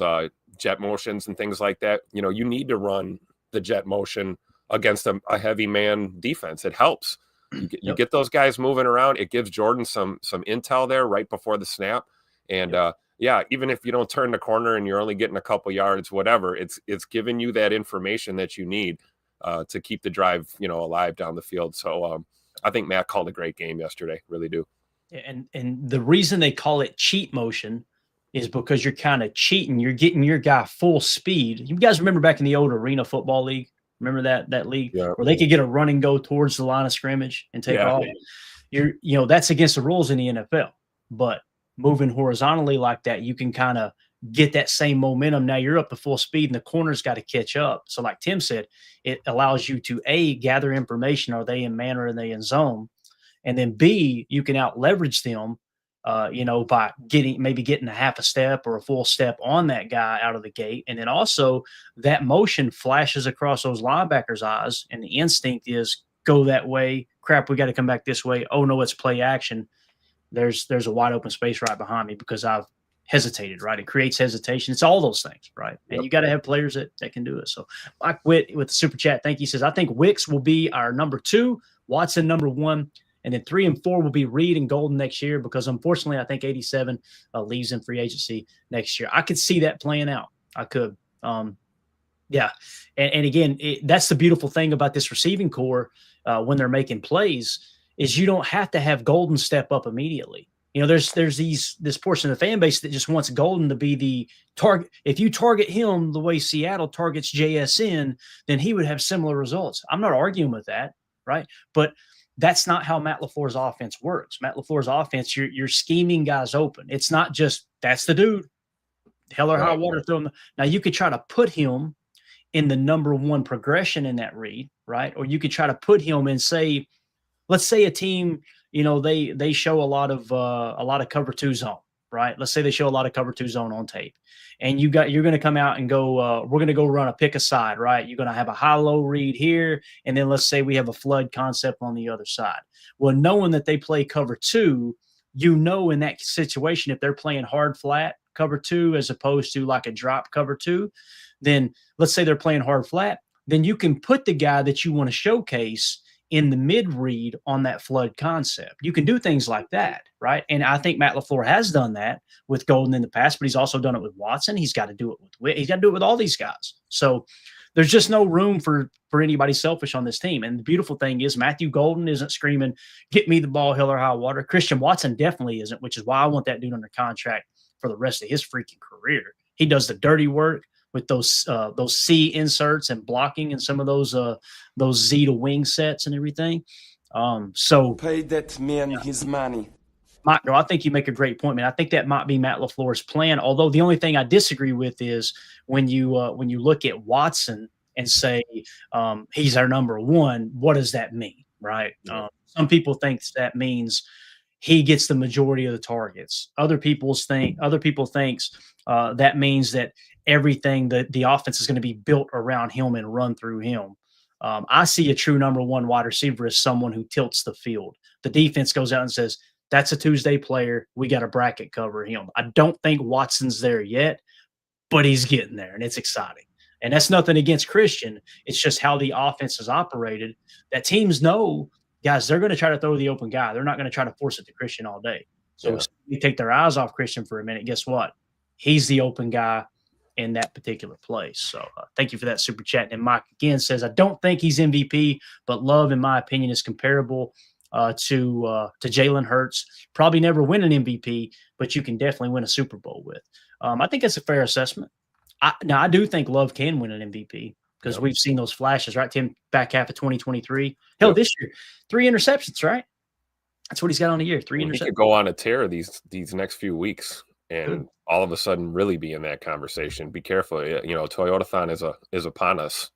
jet motions and things like that. You need to run the jet motion against a heavy man defense. It helps. You get those guys moving around. It gives Jordan some intel there right before the snap, and even if you don't turn the corner and you're only getting a couple yards, whatever, it's giving you that information that you need to keep the drive, alive down the field. So I think Matt called a great game yesterday. Really do. And the reason they call it cheat motion is because you're kind of cheating. You're getting your guy full speed. You guys remember back in the old Arena Football League? Remember that league where they could get a run and go towards the line of scrimmage and take off? That's against the rules in the NFL. But moving horizontally like that, you can kind of get that same momentum. Now you're up to full speed and the corner's got to catch up. So like Tim said, it allows you to gather information. Are they in man or are they in zone? And then B, you can out leverage them, by getting a half a step or a full step on that guy out of the gate. And then also that motion flashes across those linebackers' eyes, and the instinct is go that way. Crap, we got to come back this way. Oh no, it's play action. There's a wide open space right behind me because I've hesitated, right? It creates hesitation. It's all those things, right? And you got to have players that can do it. So Mike Witt with the super chat, thank you, says, I think Wicks will be our number 2, Watson number 1, and then 3 and 4 will be Reed and Golden next year, because unfortunately I think 87 leaves in free agency next year. I could see that playing out. I could. And again, that's the beautiful thing about this receiving core when they're making plays is you don't have to have Golden step up immediately. There's this portion of the fan base that just wants Golden to be the target. If you target him the way Seattle targets JSN, then he would have similar results. I'm not arguing with that, right? But that's not how Matt LaFleur's offense works. Matt LaFleur's offense, you're scheming guys open. It's not just that's the dude, hell or high water, throw him. Now you could try to put him in the number 1 progression in that read, right? Or you could try to put him in, say, let's say a team, they show a lot of cover 2 zone, right? Let's say they show a lot of cover 2 zone on tape, and you're going to come out and go, we're going to go run a pick aside, right? You're going to have a high-low read here, and then let's say we have a flood concept on the other side. Well, knowing that they play cover 2, in that situation, if they're playing hard flat cover 2 as opposed to like a drop cover 2, then let's say they're playing hard flat, then you can put the guy that you want to showcase in the mid read on that flood concept. You can do things like that, right? And I think Matt LaFleur has done that with Golden in the past, but he's also done it with Watson. He's got to do it with Witt. He's got to do it with all these guys. So there's just no room for anybody selfish on this team. And the beautiful thing is Matthew Golden isn't screaming, get me the ball, hell or high water. Christian Watson definitely isn't, which is why I want that dude under contract for the rest of his freaking career. He does the dirty work with those C inserts and blocking and some of those Z to wing sets and everything. So pay that man his money. No, I think you make a great point, man. I think that might be Matt LaFleur's plan. Although the only thing I disagree with is when you look at Watson and say he's our number one, what does that mean, right? Some people think that means he gets the majority of the targets. Other people think that means that everything that the offense is going to be built around him and run through him. I see a true number one wide receiver as someone who tilts the field. The defense goes out and says, that's a Tuesday player. We got a bracket cover him. I don't think Watson's there yet, but he's getting there, and it's exciting. And that's nothing against Christian. It's just how the offense is operated that teams know, guys, they're going to try to throw the open guy. They're not going to try to force it to Christian all day. So if you take their eyes off Christian for a minute, guess what? He's the open guy in that particular place. So thank you for that super chat. And Mike again says, I don't think he's MVP, but Love, in my opinion, is comparable to Jalen Hurts. Probably never win an MVP, but you can definitely win a Super Bowl with. I think that's a fair assessment. I do think Love can win an MVP because we've seen those flashes, right, Tim? Back half of 2023. Hell, this year, 3 interceptions, right? That's what he's got on the year. 3 interceptions. He could go on a tear these next few weeks and all of a sudden really be in that conversation. Be careful. You know, Toyotathon is upon us.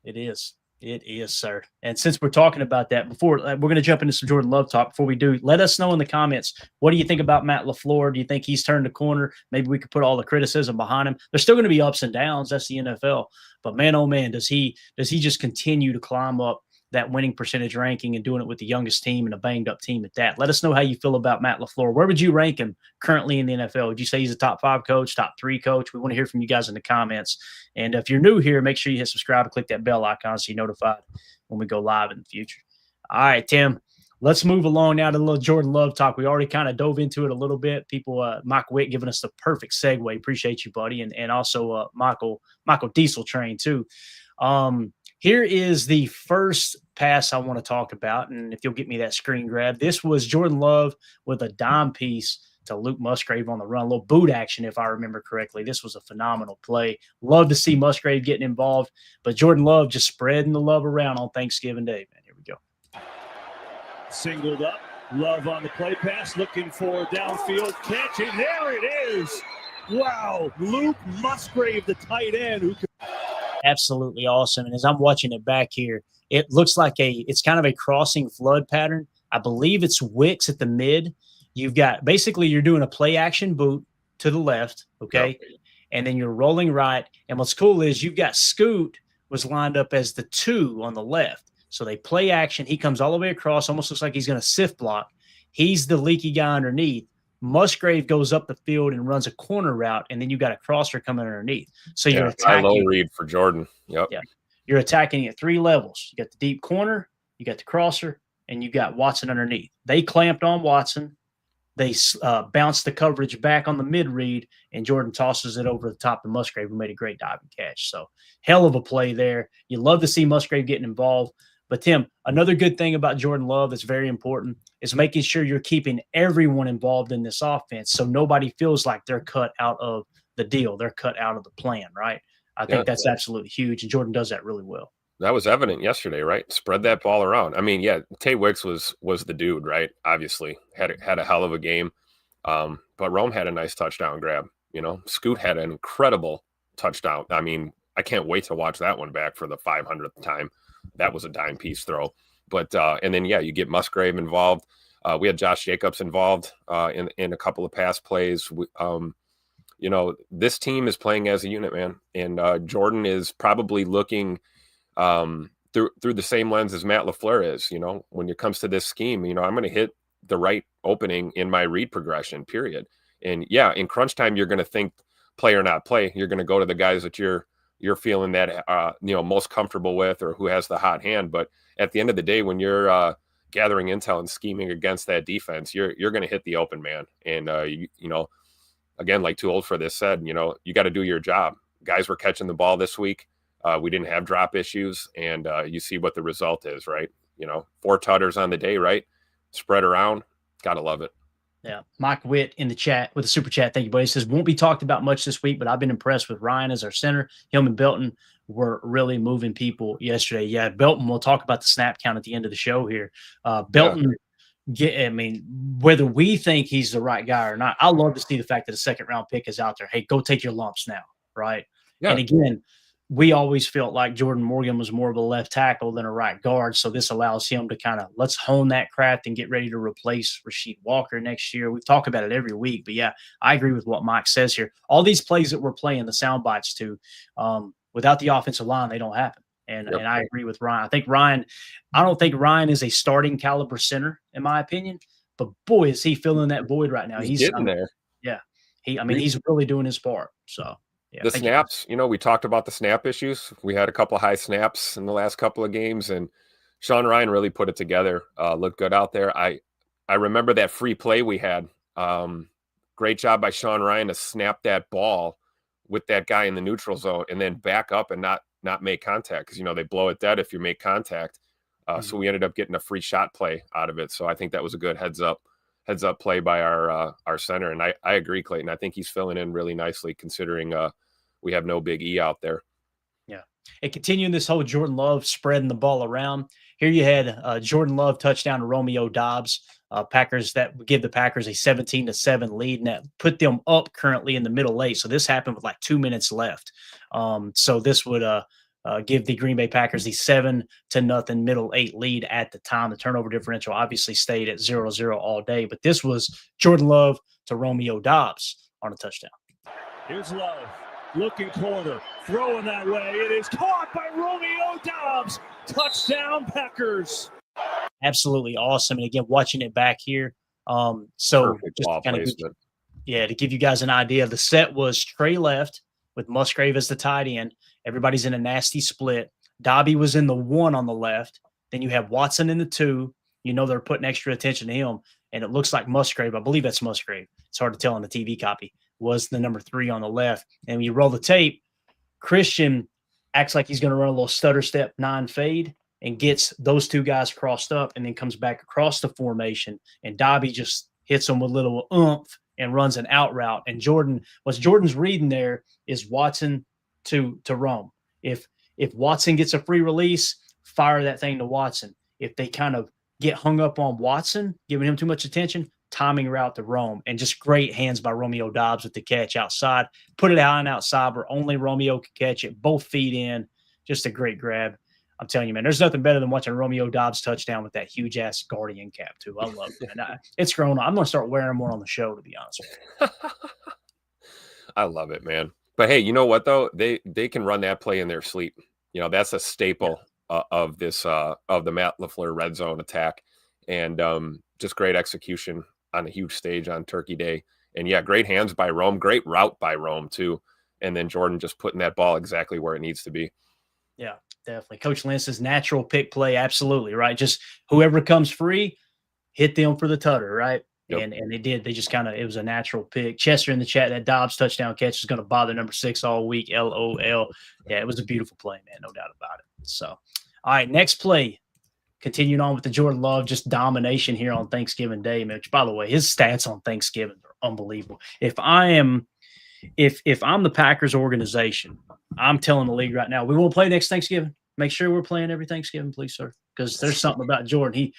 It is. It is, sir. And since we're talking about that, before we're going to jump into some Jordan Love talk. Before we do, let us know in the comments, what do you think about Matt LaFleur? Do you think he's turned the corner? Maybe we could put all the criticism behind him. There's still going to be ups and downs. That's the NFL. But man, oh man, does he just continue to climb up that winning percentage ranking and doing it with the youngest team and a banged up team at that. Let us know how you feel about Matt LaFleur. Where would you rank him currently in the NFL? Would you say he's a top 5 coach, top 3 coach? We want to hear from you guys in the comments. And if you're new here, make sure you hit subscribe and click that bell icon so you're notified when we go live in the future. All right, Tim, let's move along now to a little Jordan Love talk. We already kind of dove into it a little bit. People, Mike Witt giving us the perfect segue. Appreciate you, buddy. And also Michael Diesel Train too. Here is the first pass I want to talk about, and if you'll get me that screen grab. This was Jordan Love with a dime piece to Luke Musgrave on the run, a little boot action if I remember correctly. This was a phenomenal play. Love to see Musgrave getting involved, but Jordan Love just spreading the love around on Thanksgiving Day, man. Here we go. Singled up, Love on the play pass, looking for downfield catch, and there it is. Wow, Luke Musgrave, the tight end, who could absolutely awesome. And as I'm watching it back here, it looks like it's kind of a crossing flood pattern. I believe it's Wicks at the mid. You've got basically you're doing a play action boot to the left, okay? Yep. And then you're rolling right. And what's cool is you've got Scoot was lined up as the 2 on the left. So they play action. He comes all the way across, almost looks like he's going to sift block. He's the leaky guy underneath. Musgrave goes up the field and runs a corner route, and then you got a crosser coming underneath. So you're attacking. Low read for Jordan. Yep. Yeah. You're attacking at 3 levels. You got the deep corner, you got the crosser, and you got Watson underneath. They clamped on Watson. They bounced the coverage back on the mid read, and Jordan tosses it over the top of Musgrave, who made a great diving catch. So hell of a play there. You love to see Musgrave getting involved. But, Tim, another good thing about Jordan Love that's very important is making sure you're keeping everyone involved in this offense so nobody feels like they're cut out of the deal. They're cut out of the plan, right? I think that's absolutely huge, and Jordan does that really well. That was evident yesterday, right? Spread that ball around. I mean, yeah, Tay Wicks was the dude, right? Obviously, had a hell of a game. But Rome had a nice touchdown grab. You know, Scoot had an incredible touchdown. I mean, I can't wait to watch that one back for the 500th time. That was a dime piece throw. But and then, yeah, you get Musgrave involved. We had Josh Jacobs involved in a couple of pass plays. You know, this team is playing as a unit, man. And Jordan is probably looking through the same lens as Matt LaFleur is. You know, when it comes to this scheme, you know, I'm going to hit the right opening in my read progression, period. And, yeah, in crunch time, you're going to think play or not play. You're going to go to the guys that you're feeling that, you know, most comfortable with or who has the hot hand. But at the end of the day, when you're gathering intel and scheming against that defense, you're going to hit the open man. And, you know, again, like Too Old for This said, you know, you got to do your job. Guys were catching the ball this week. We didn't have drop issues. And you see what the result is, right? You know, 4 tutters on the day, right? Spread around. Got to love it. Yeah. Mike Witt in the chat with a super chat. Thank you, buddy. He says, won't be talked about much this week, but I've been impressed with Ryan as our center. Him and Belton were really moving people yesterday. Yeah, Belton, we'll talk about the snap count at the end of the show here. Belton, I mean, whether we think he's the right guy or not, I love to see the fact that a second round pick is out there. Hey, go take your lumps now, right? Yeah. And again, we always felt like Jordan Morgan was more of a left tackle than a right guard. So this allows him to kind of let's hone that craft and get ready to replace Rasheed Walker next year. We talk about it every week, but yeah, I agree with what Mike says here. All these plays that we're playing, the sound bites to, without the offensive line, they don't happen. And I agree with Ryan. I don't think Ryan is a starting caliber center, in my opinion, but boy, is he filling that void right now. He's getting there. Yeah. He's really doing his part. So. Yeah, the snaps, we talked about the snap issues. We had a couple of high snaps in the last couple of games, and Sean Ryan really put it together. Looked good out there. I remember that free play we had. Great job by Sean Ryan to snap that ball with that guy in the neutral zone and then back up and not make contact because, they blow it dead if you make contact. So we ended up getting a free shot play out of it. So I think that was a good heads up play by our center. And I agree, Clayton. I think he's filling in really nicely considering we have no Big E out there. Yeah. And continuing this whole Jordan Love spreading the ball around, here you had Jordan Love touchdown to Romeo Doubs. Packers that would give the Packers a 17-7 lead, and that put them up currently in the middle eight. So this happened with like 2 minutes left. So this would give the Green Bay Packers the 7-0 middle eight lead at the time. The turnover differential obviously stayed at 0-0 all day, but this was Jordan Love to Romeo Doubs on a touchdown. Here's Love. Looking corner, throwing that way. It is caught by Romeo Doubs. Touchdown, Packers. Absolutely awesome. And again, watching it back here. So just to kind of to give you guys an idea, the set was Trey left with Musgrave as the tight end. Everybody's in a nasty split. Dobby was in the 1 on the left. Then you have Watson in the 2. They're putting extra attention to him. And it looks like Musgrave, I believe that's Musgrave. It's hard to tell on the TV copy, was the number 3 on the left. And when you roll the tape, Christian acts like he's going to run a little stutter step 9 fade and gets those 2 guys crossed up and then comes back across the formation. And Dobby just hits him with a little oomph and runs an out route. And what's Jordan's reading there is Watson to Rome. If Watson gets a free release, fire that thing to Watson. If they kind of get hung up on Watson, giving him too much attention, timing route to Rome. And just great hands by Romeo Doubs with the catch outside. Put it out and outside where only Romeo could catch it. Both feet in. Just a great grab. I'm telling you, man, there's nothing better than watching Romeo Doubs touchdown with that huge-ass Guardian cap, too. I love it, man. It's grown on. I'm going to start wearing more on the show, to be honest with you. I love it, man. But, hey, you know what, though? They can run that play in their sleep. That's a staple of this of the Matt LaFleur red zone attack. And just great execution on a huge stage on Turkey Day. And, yeah, great hands by Rome. Great route by Rome, too. And then Jordan just putting that ball exactly where it needs to be. Yeah, definitely. Coach Lentz's natural pick play, absolutely, right? Just whoever comes free, hit them for the tutter, right? Yep. And they did. They just it was a natural pick. Chester in the chat, that Doubs touchdown catch is going to bother number 6 all week, LOL. Yeah, it was a beautiful play, man, no doubt about it. So, all right, next play. Continuing on with the Jordan Love, just domination here on Thanksgiving Day, man, which, by the way, his stats on Thanksgiving are unbelievable. If I'm the Packers organization, I'm telling the league right now, we won't play next Thanksgiving. Make sure we're playing every Thanksgiving, please, sir. Because there's something about Jordan.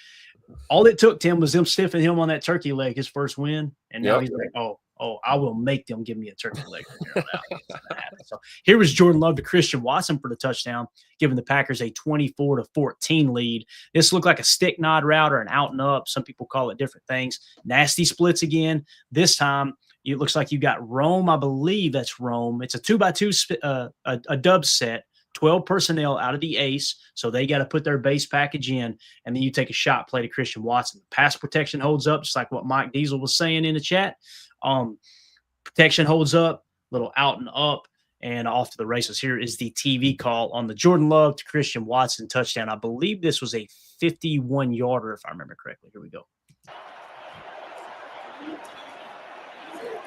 All it took, Tim, was them stiffing him on that turkey leg, his first win. And now he's like, oh, I will make them give me a turkey leg from here on out. So here was Jordan Love to Christian Watson for the touchdown, giving the Packers a 24-14 lead. This looked like a stick nod route or an out and up. Some people call it different things. Nasty splits again. This time, it looks like you got Rome. I believe that's Rome. It's a 2x2 a dub set. 12 personnel out of the ace, so they got to put their base package in, and then you take a shot play to Christian Watson. Pass protection holds up, just like what Mike Diesel was saying in the chat. Protection holds up, little out and up, and off to the races. Here is the TV call on the Jordan Love to Christian Watson touchdown. I believe this was a 51-yarder, if I remember correctly. Here we go.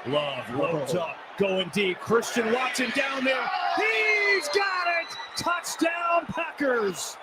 Love loads up, going deep. Christian Watson down there. He's got it! Touchdown, Packers!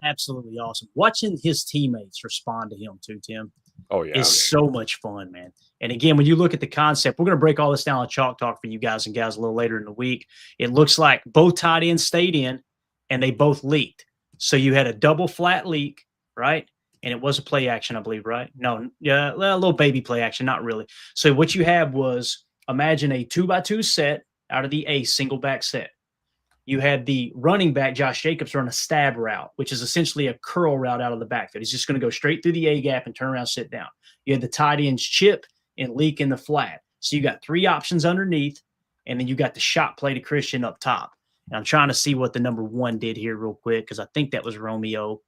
absolutely awesome. Watching his teammates respond to him too, Tim. Oh, yeah. Is so much fun, man. And again, when you look at the concept, we're going to break all this down on Chalk Talk for you guys and gals a little later in the week. It looks like both tight ends stayed in and they both leaked. So you had a double flat leak, right? And it was a play action, I believe, right? No, yeah, a little baby play action, not really. So what you had was, imagine a 2x2 set out of the A single back set. You had the running back, Josh Jacobs, run a stab route, which is essentially a curl route out of the backfield. He's just going to go straight through the A gap and turn around, sit down. You had the tight ends chip and leak in the flat. So you got 3 options underneath, and then you got the shot play to Christian up top. And I'm trying to see what the number 1 did here real quick because I think that was Romeo.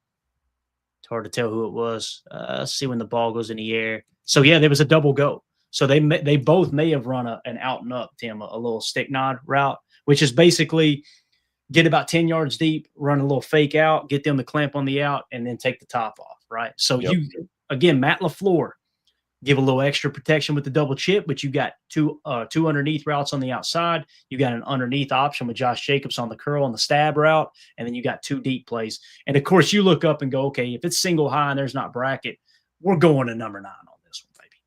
It's hard to tell who it was. Let's see when the ball goes in the air. So, yeah, there was a double go. So they both may have run an out and up, Tim, a little stick nod route, which is basically – get about 10 yards deep, run a little fake out, get them to clamp on the out, and then take the top off, right? So you, again, Matt LaFleur, give a little extra protection with the double chip, but you got two underneath routes on the outside. You got an underneath option with Josh Jacobs on the curl on the stab route, and then you got 2 deep plays. And, of course, you look up and go, okay, if it's single high and there's not bracket, we're going to number 9 on this one, baby.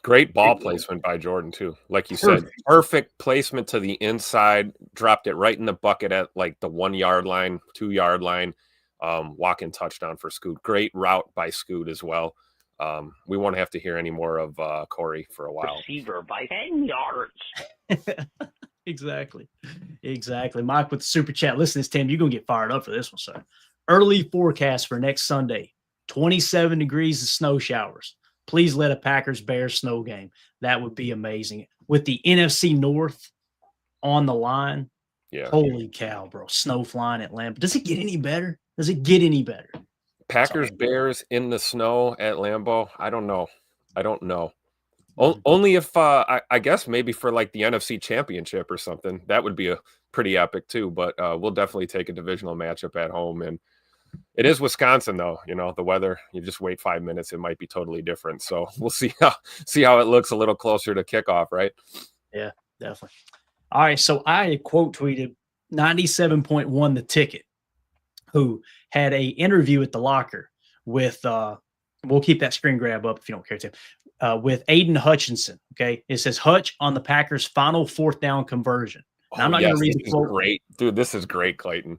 Great ball placement by Jordan, too. Like you said, perfect placement to the inside, dropped it right in the bucket at like the 1 yard line, 2 yard line, walk-in touchdown for Scoot. Great route by Scoot as well. We won't have to hear any more of Corey for a while. Receiver by 10 yards. Exactly. Mike with the super chat. Listen to this, Tim. You're going to get fired up for this one, sir. Early forecast for next Sunday, 27 degrees and snow showers. Please let a Packers-Bears snow game. That would be amazing. With the NFC North on the line, holy cow, bro. Snow flying at Lambeau. Does it get any better? Packers-Bears in the snow at Lambeau? I don't know. Only if, I guess maybe for like the NFC Championship or something. That would be a pretty epic too, but we'll definitely take a divisional matchup at home. And it is Wisconsin, though. You know, the weather, you just wait 5 minutes, it might be totally different. So we'll see how it looks a little closer to kickoff, right? Yeah, definitely. All right, so I quote tweeted 97.1 The Ticket, who had a interview at the locker with we'll keep that screen grab up if you don't care to, with Aiden Hutchinson. Okay, it says Hutch on the Packers' final 4th down conversion. Now, I'm not going to read the quote. Great, dude. This is great, Clayton.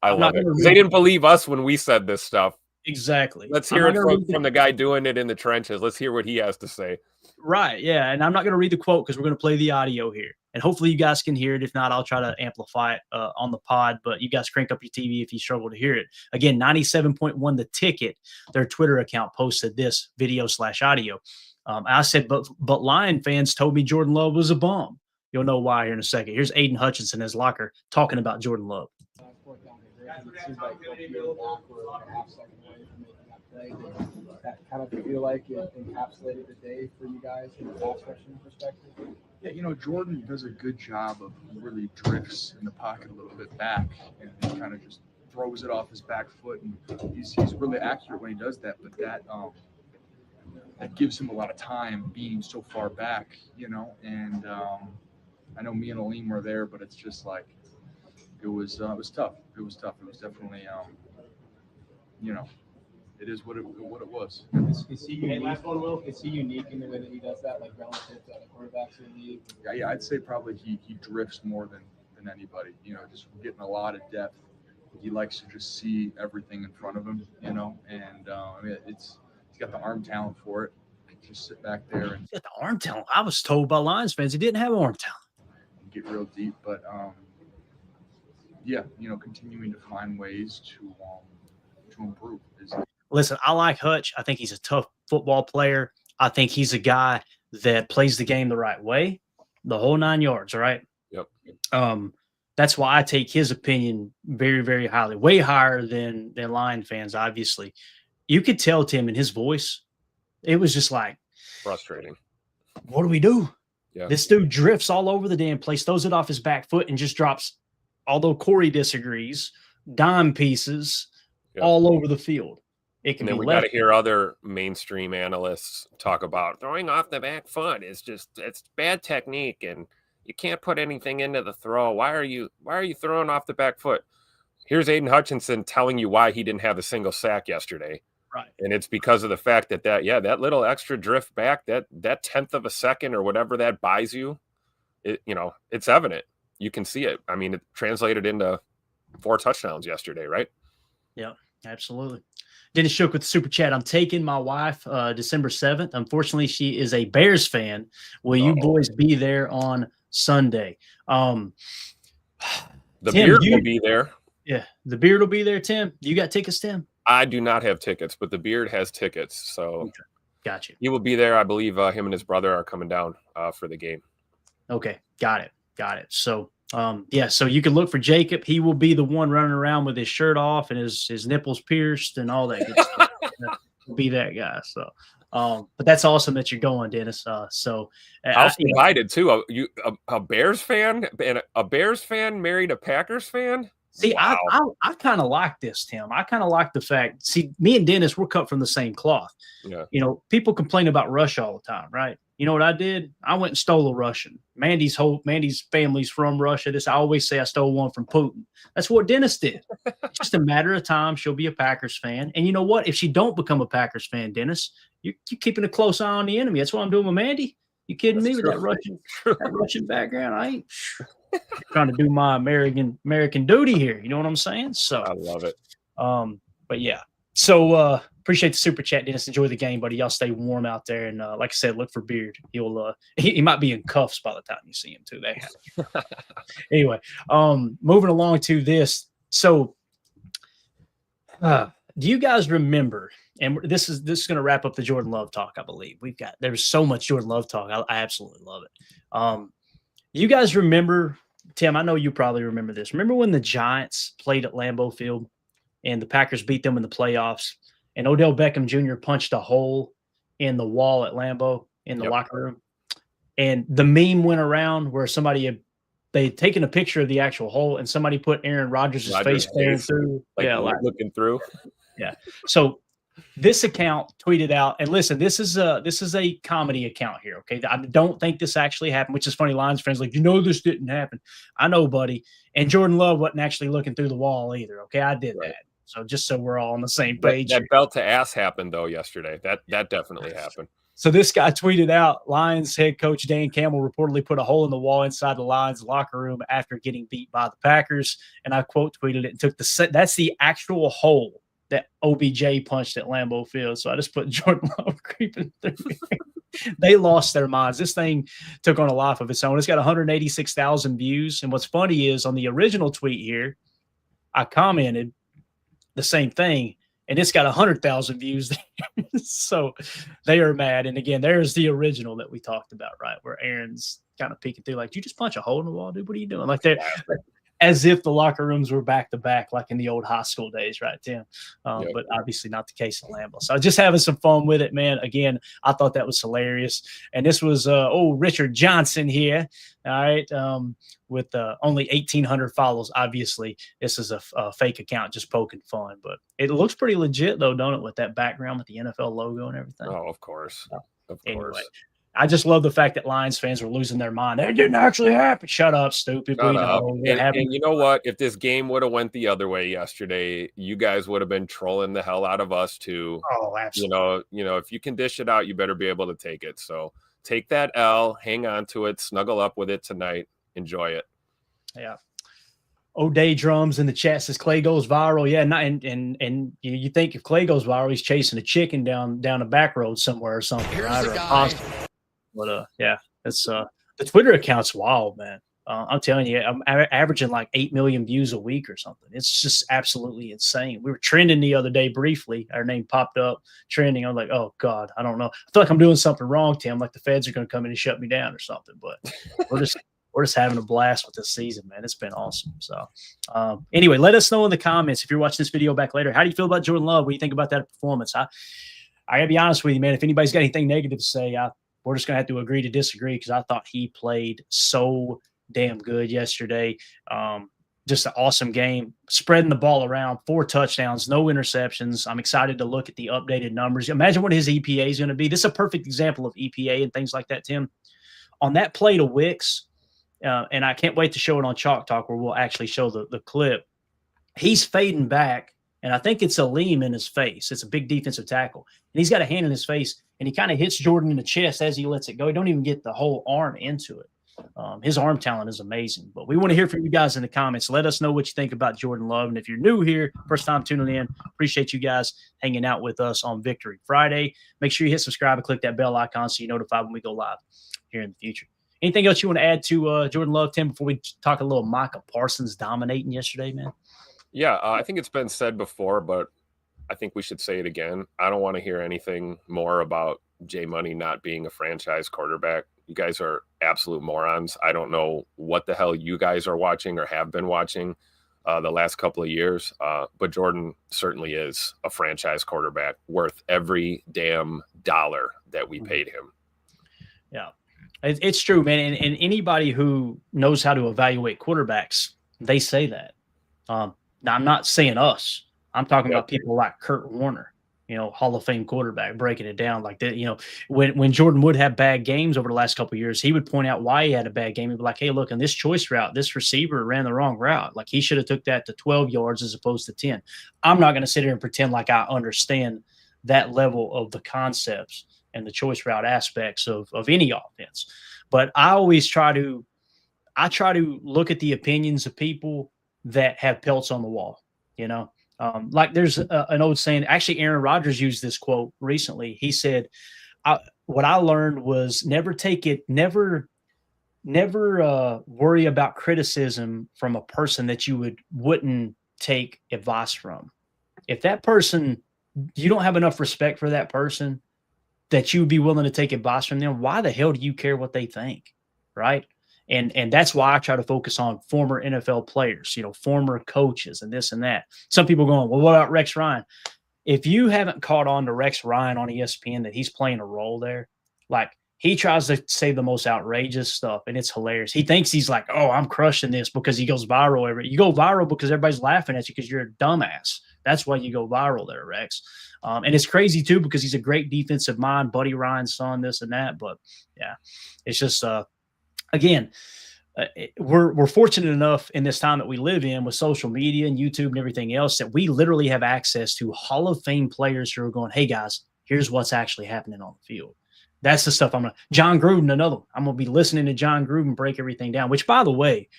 I love it. They didn't believe us when we said this stuff. Exactly. Let's hear it from the guy doing it in the trenches. Let's hear what he has to say. Right. Yeah. And I'm not going to read the quote because we're going to play the audio here. And hopefully you guys can hear it. If not, I'll try to amplify it on the pod. But you guys crank up your TV if you struggle to hear it. Again, 97.1 The Ticket, their Twitter account, posted this video/audio. I said, but Lion fans told me Jordan Love was a bum. You'll know why here in a second. Here's Aiden Hutchinson, his locker, talking about Jordan Love. It seems like you're back or a half second away from making that play. Did that kind of feel like it encapsulated the day for you guys from a pass rushing perspective? Yeah, you know, Jordan does a good job of really drifts in the pocket a little bit back and kind of just throws it off his back foot. And he's really accurate when he does that, but that gives him a lot of time being so far back, you know. And I know me and Aleem were there, but it's just like, it was tough. It was definitely, you know, it is what it was. Is he unique? Last one, Will. Is he unique in the way that he does that, like relative to other quarterbacks in the league? Yeah, I'd say probably he drifts more than anybody. You know, just getting a lot of depth. He likes to just see everything in front of him. You know, and I mean, he's got the arm talent for it. Just sit back there and get the arm talent. I was told by Lions fans he didn't have arm talent. Get real deep, but yeah, you know, continuing to find ways to improve. Listen, I like Hutch. I think he's a tough football player. I think he's a guy that plays the game the right way, the whole 9 yards, right? Yep. That's why I take his opinion very, very highly, way higher than Lion fans, obviously. You could tell, Tim, in his voice, it was just like frustrating. What do we do? Yeah. This dude drifts all over the damn place, throws it off his back foot, and just drops, although Corey disagrees, dime pieces all over the field. It can and then be we got to hear other mainstream analysts talk about throwing off the back foot is just, it's bad technique and you can't put anything into the throw. Why are you throwing off the back foot? here's Aiden Hutchinson telling you why he didn't have a single sack yesterday. Right. And it's because of the fact that little extra drift back, that tenth of a second or whatever that buys you, it's evident. You can see it. I mean, it translated into 4 touchdowns yesterday, right? Yeah, absolutely. Dennis Shook with the super chat. I'm taking my wife December 7th. Unfortunately, she is a Bears fan. Will you boys be there on Sunday? The Tim, beard will be there. Yeah, the beard will be there, Tim. You got tickets, Tim? I do not have tickets, but the beard has tickets. So okay. Got you. He will be there. I believe him and his brother are coming down for the game. Okay, got it. So, so you can look for Jacob. He will be the one running around with his shirt off and his nipples pierced and all that good stuff. He'll be that guy. So, but that's awesome that you're going, Dennis. I was invited too. A Bears fan and a Bears fan married a Packers fan. See, wow. I kind of like this, Tim. I kind of like the fact. See, me and Dennis, we're cut from the same cloth. Yeah. People complain about Russia all the time, right? You know what I did? I went and stole a Russian. Mandy's family's from Russia. I always say I stole one from Putin. That's what Dennis did. It's just a matter of time. She'll be a Packers fan. And you know what? If she don't become a Packers fan, Dennis, you're keeping a close eye on the enemy. That's what I'm doing with Mandy. You kidding me with that Russian background? I ain't trying to do my American duty here. You know what I'm saying? So I love it. But yeah. So appreciate the super chat, Dennis. Enjoy the game, buddy. Y'all stay warm out there. And like I said, look for Beard. He'll he might be in cuffs by the time you see him too. Anyway, moving along to this. So do you guys remember? And this is going to wrap up the Jordan Love talk, I believe. There's so much Jordan Love talk. I absolutely love it. You guys remember, Tim, I know you probably remember this. Remember when the Giants played at Lambeau Field and the Packers beat them in the playoffs and Odell Beckham Jr. punched a hole in the wall at Lambeau in the locker room? And the meme went around where they had taken a picture of the actual hole and somebody put Aaron Rodgers' face through. Looking through. Yeah. So this account tweeted out, and listen, this is a comedy account here. Okay. I don't think this actually happened, which is funny. Lions fans like, this didn't happen. I know, buddy. And Jordan Love wasn't actually looking through the wall either. Okay. I did that. So just so we're all on the same page. That belt to ass happened though yesterday. That definitely happened. So this guy tweeted out, Lions head coach Dan Campbell reportedly put a hole in the wall inside the Lions locker room after getting beat by the Packers. And I quote tweeted it and took that's the actual hole that OBJ punched at Lambeau Field. So I just put Jordan Love creeping through. They lost their minds. This thing took on a life of its own. It's got 186,000 views. And what's funny is on the original tweet here, I commented the same thing, and it's got 100,000 views. So they are mad. And again, there's the original that we talked about, right? Where Aaron's kind of peeking through, like, you just punch a hole in the wall, dude. What are you doing? Like they're as if the locker rooms were back to back, like in the old high school days, right, Tim? But obviously not the case at Lambeau. So just having some fun with it, man. Again, I thought that was hilarious. And this was Richard Johnson here, all right, with only 1,800 follows. Obviously, this is a fake account just poking fun, but it looks pretty legit though, don't it, with that background with the NFL logo and everything? Oh, of course. Anyway, I just love the fact that Lions fans were losing their mind. It didn't actually happen. Shut up, stupid. Shut up. And you know what? If this game would have went the other way yesterday, you guys would have been trolling the hell out of us too. Oh, absolutely. If you can dish it out, you better be able to take it. So take that L, hang on to it, snuggle up with it tonight, enjoy it. Yeah. O'Day Drums in the chat says Clay goes viral. Yeah, and you think if Clay goes viral, he's chasing a chicken down a back road somewhere or something. Here's right? a guy. But it's the Twitter account's wild, man. I'm telling you, I'm averaging like 8 million views a week or something. It's just absolutely insane. We were trending the other day briefly. Our name popped up trending. I'm like, oh God, I don't know. I feel like I'm doing something wrong, Tim. Like the feds are going to come in and shut me down or something. But we're just having a blast with this season, man. It's been awesome. So anyway, let us know in the comments if you're watching this video back later. How do you feel about Jordan Love? What do you think about that performance? I gotta be honest with you, man. If anybody's got anything negative to say, we're just going to have to agree to disagree because I thought he played so damn good yesterday. Just an awesome game, spreading the ball around, 4 touchdowns, no interceptions. I'm excited to look at the updated numbers. Imagine what his EPA is going to be. This is a perfect example of EPA and things like that, Tim. On that play to Wicks, and I can't wait to show it on Chalk Talk where we'll actually show the clip. he's fading back, and I think it's a lean in his face. It's a big defensive tackle, and he's got a hand in his face, and he kind of hits Jordan in the chest as he lets it go. He don't even get the whole arm into it. His arm talent is amazing. But we want to hear from you guys in the comments. Let us know what you think about Jordan Love. And if you're new here, first time tuning in, appreciate you guys hanging out with us on Victory Friday. Make sure you hit subscribe and click that bell icon so you're notified when we go live here in the future. Anything else you want to add to Jordan Love, Tim, before we talk a little Micah Parsons dominating yesterday, man? Yeah, I think it's been said before, but I think we should say it again. I don't want to hear anything more about Jay Money not being a franchise quarterback. You guys are absolute morons. I don't know what the hell you guys are watching or have been watching the last couple of years, but Jordan certainly is a franchise quarterback worth every damn dollar that we paid him. Yeah, it's true, man. And anybody who knows how to evaluate quarterbacks, they say that. Now, I'm not saying us. I'm talking about people like Kurt Warner, Hall of Fame quarterback, breaking it down like that. When Jordan would have bad games over the last couple of years, he would point out why he had a bad game. He'd be like, hey, look, in this choice route, this receiver ran the wrong route. Like, he should have took that to 12 yards as opposed to 10. I'm not going to sit here and pretend like I understand that level of the concepts and the choice route aspects of any offense. But I always try to look at the opinions of people that have pelts on the wall, like there's an old saying. Actually, Aaron Rodgers used this quote recently. He said, what I learned was never worry about criticism from a person that you wouldn't take advice from. If that person, you don't have enough respect for that person that you would be willing to take advice from them, why the hell do you care what they think? Right. And that's why I try to focus on former NFL players, former coaches and this and that. Some people going, well, what about Rex Ryan? If you haven't caught on to Rex Ryan on ESPN, that he's playing a role there, like he tries to say the most outrageous stuff, and it's hilarious. He thinks he's like, oh, I'm crushing this because he goes viral. You go viral because everybody's laughing at you because you're a dumbass. That's why you go viral there, Rex. And it's crazy, too, because he's a great defensive mind, Buddy Ryan's son, this and that. But, yeah, it's just again, we're fortunate enough in this time that we live in with social media and YouTube and everything else that we literally have access to Hall of Fame players who are going, hey, guys, here's what's actually happening on the field. That's the stuff John Gruden, another one. I'm going to be listening to John Gruden break everything down, which, by the way,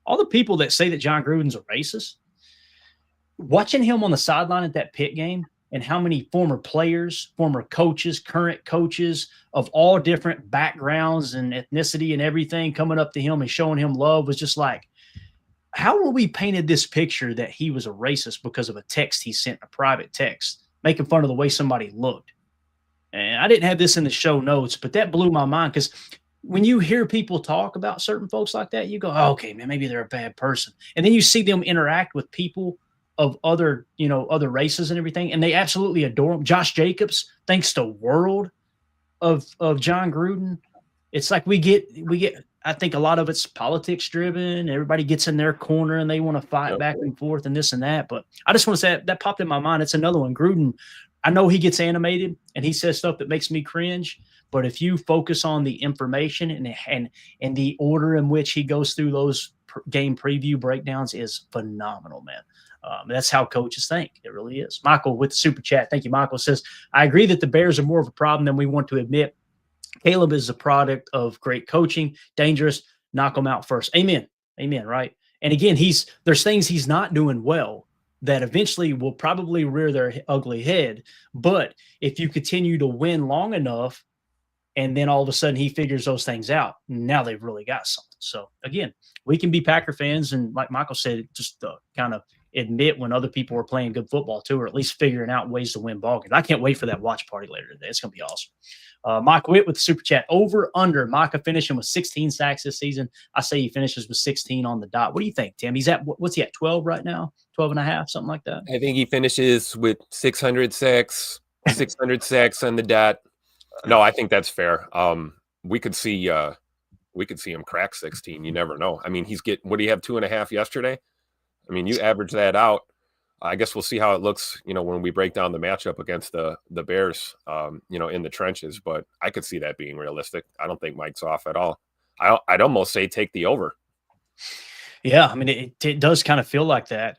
all the people that say that John Gruden's a racist, watching him on the sideline at that Pitt game, and how many former players, former coaches, current coaches of all different backgrounds and ethnicity and everything coming up to him and showing him love was just like, how were we painted this picture that he was a racist because of a text he sent, a private text, making fun of the way somebody looked? And I didn't have this in the show notes, but that blew my mind because when you hear people talk about certain folks like that, you go, oh, okay, man, maybe they're a bad person. And then you see them interact with people of other races and everything, and they absolutely adore him. Josh Jacobs thinks the world of John Gruden. It's like we get. I think a lot of it's politics driven. Everybody gets in their corner and they want to fight back and forth and this and that. But I just want to say that popped in my mind. It's another one. Gruden, I know he gets animated and he says stuff that makes me cringe. But if you focus on the information and the order in which he goes through those game preview breakdowns is phenomenal, man. That's how coaches think. It really is. Michael with the super chat. Thank you, Michael. Says, I agree that the Bears are more of a problem than we want to admit. Caleb is a product of great coaching, dangerous, knock them out first. Amen. Amen. Right. And again, there's things he's not doing well that eventually will probably rear their ugly head. But if you continue to win long enough, and then all of a sudden he figures those things out, now they've really got something. So again, we can be Packer fans. And like Michael said, just kind of admit when other people are playing good football too, or at least figuring out ways to win ball games. I can't wait for that watch party later today. It's going to be awesome. Mike Witt with the super chat. Over under Micah finishing with 16 sacks this season. I say he finishes with 16 on the dot. What do you think, Tim? He's at, what's he at, 12 right now? 12 and a half, something like that? I think he finishes with 600 sacks on the dot. No, I think that's fair. We could see him crack 16. You never know. I mean, what do you have, 2.5 yesterday? I mean, you average that out. I guess we'll see how it looks, when we break down the matchup against the Bears, in the trenches. But I could see that being realistic. I don't think Mike's off at all. I'd almost say take the over. Yeah, I mean, it does kind of feel like that.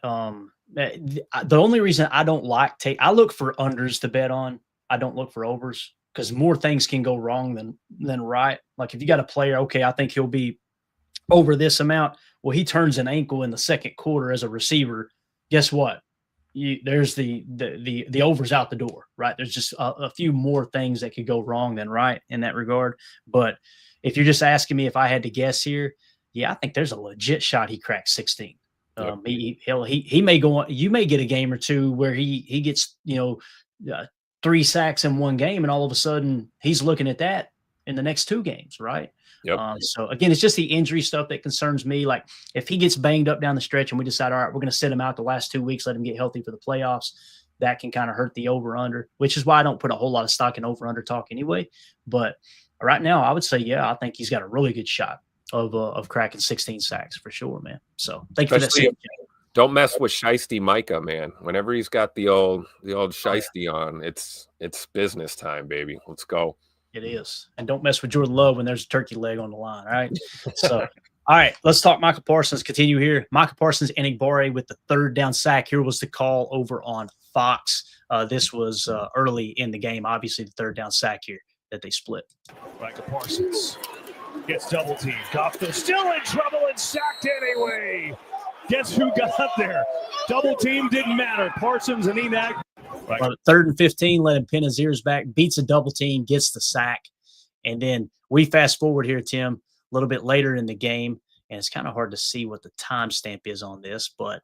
The only reason I don't like I look for unders to bet on. I don't look for overs because more things can go wrong than right. Like if you got a player, okay, I think he'll be over this amount. Well, he turns an ankle in the second quarter as a receiver. Guess what? There's the overs out the door, right? There's just a few more things that could go wrong than right in that regard. But if you're just asking me if I had to guess here, yeah, I think there's a legit shot he cracks 16. Yep. He may go on. You may get a game or two where he gets 3 sacks in one game, and all of a sudden he's looking at that in the next 2 games, right? Yep. So again, it's just the injury stuff that concerns me. Like if he gets banged up down the stretch and we decide, all right, we're going to sit him out the last 2 weeks, let him get healthy for the playoffs, that can kind of hurt the over-under, which is why I don't put a whole lot of stock in over-under talk anyway. But right now, I would say, yeah, I think he's got a really good shot of cracking 16 sacks for sure, man. So thank you for that. Don't mess with Shiesty Micah, man. Whenever he's got the old Shiesty on, it's business time, baby. Let's go. It is. And don't mess with Jordan Love when there's a turkey leg on the line. All right. So, all right, let's talk Micah Parsons. Continue here. Micah Parsons and Igbare with the 3rd down sack. Here was the call over on Fox. This was early in the game. Obviously, the 3rd down sack here that they split. Micah Parsons gets double teamed. Goff still in trouble and sacked anyway. Guess who got there? Double team didn't matter. Parsons and Enoch. Right. 3rd and 15, let him pin his ears back, beats a double team, gets the sack. And then we fast forward here, Tim, a little bit later in the game, and it's kind of hard to see what the timestamp is on this, but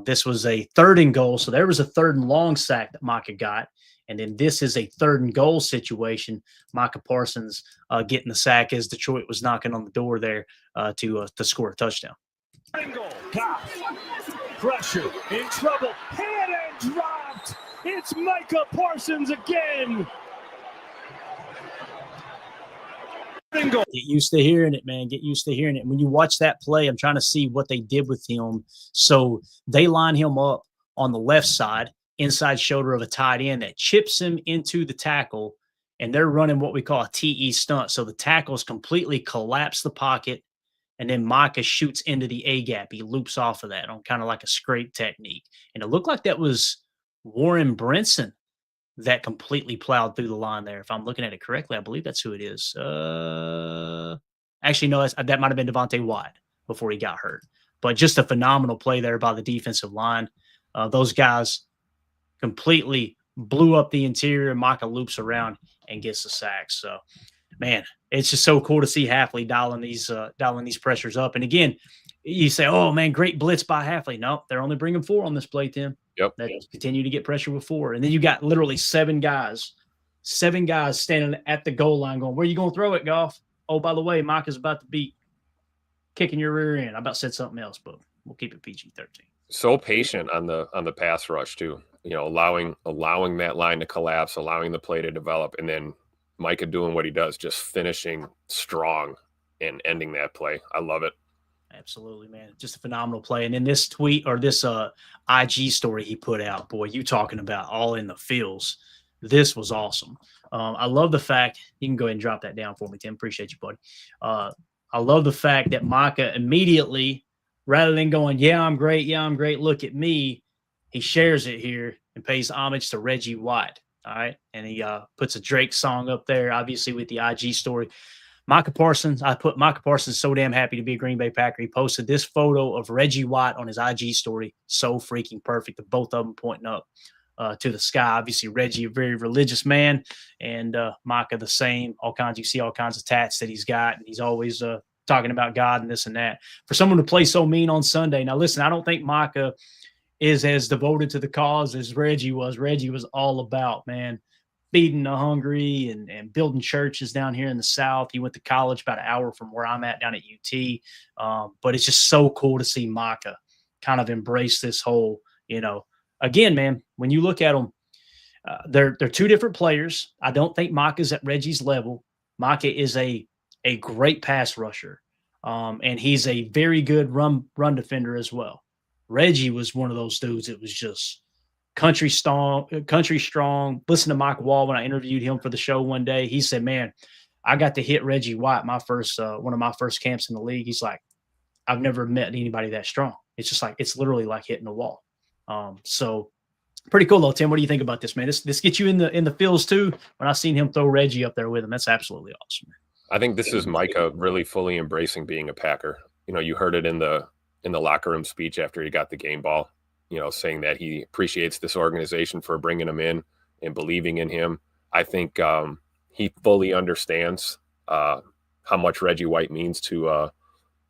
this was a 3rd and goal. So there was a 3rd and long sack that Micah got. And then this is a 3rd and goal situation. Micah Parsons getting the sack as Detroit was knocking on the door there to score a touchdown. Goal. Pressure, in trouble, hit and dropped. It's Micah Parsons again. Get used to hearing it, man. Get used to hearing it. When you watch that play, I'm trying to see what they did with him. So they line him up on the left side, inside shoulder of a tight end that chips him into the tackle, and they're running what we call a TE stunt. So the tackles completely collapse the pocket, and then Micah shoots into the A-gap. He loops off of that on kind of like a scrape technique. And it looked like that was Warren Brinson that completely plowed through the line there. If I'm looking at it correctly, I believe that's who it is. Actually, no, that might have been Devontae White before he got hurt. But just a phenomenal play there by the defensive line. Those guys completely blew up the interior. Micah loops around and gets the sack. So, man, it's just so cool to see Hafley dialing these pressures up. And again, you say, "Oh man, great blitz by Hafley." No, they're only bringing 4 on this play, Tim. Yep. They continue to get pressure with 4, and then you got literally 7 guys standing at the goal line, going, "Where are you going to throw it, Goff? Oh, by the way, Micah's about to be kicking your rear end." I about said something else, but we'll keep it PG-13. So patient on the pass rush too. Allowing that line to collapse, allowing the play to develop, and then Micah doing what he does, just finishing strong and ending that play. I love it. Absolutely, man. Just a phenomenal play. And then this tweet or this IG story he put out, boy, you talking about all in the feels. This was awesome. I love the fact – you can go ahead and drop that down for me, Tim. Appreciate you, buddy. I love the fact that Micah immediately, rather than going, yeah, I'm great, look at me, he shares it here and pays homage to Reggie White. All right. And he puts a Drake song up there, obviously, with the IG story. Micah Parsons, I put Micah Parsons so damn happy to be a Green Bay Packer. He posted this photo of Reggie White on his IG story. So freaking perfect. The both of them pointing up to the sky. Obviously, Reggie, a very religious man, and Micah the same. You see all kinds of tats that he's got, and he's always talking about God and this and that. For someone to play so mean on Sunday. Now, listen, I don't think Micah is as devoted to the cause as Reggie was. Reggie was all about, man, feeding the hungry and building churches down here in the South. He went to college about an hour from where I'm at down at UT. But it's just so cool to see Micah kind of embrace this whole, again, man, when you look at them, they're 2 different players. I don't think Micah's at Reggie's level. Micah is a great pass rusher. And he's a very good run defender as well. Reggie was one of those dudes that was just country strong. Listen to Mike Wall when I interviewed him for the show one day. He said, man, I got to hit Reggie White one of my first camps in the league. He's like, I've never met anybody that strong. It's just like, it's literally like hitting a wall. So pretty cool though, Tim. What do you think about this, man? This gets you in the feels too. When I seen him throw Reggie up there with him, that's absolutely awesome. I think this is Micah really fully embracing being a Packer. You heard it in the locker room speech after he got the game ball, saying that he appreciates this organization for bringing him in and believing in him. I think he fully understands how much Reggie White means to,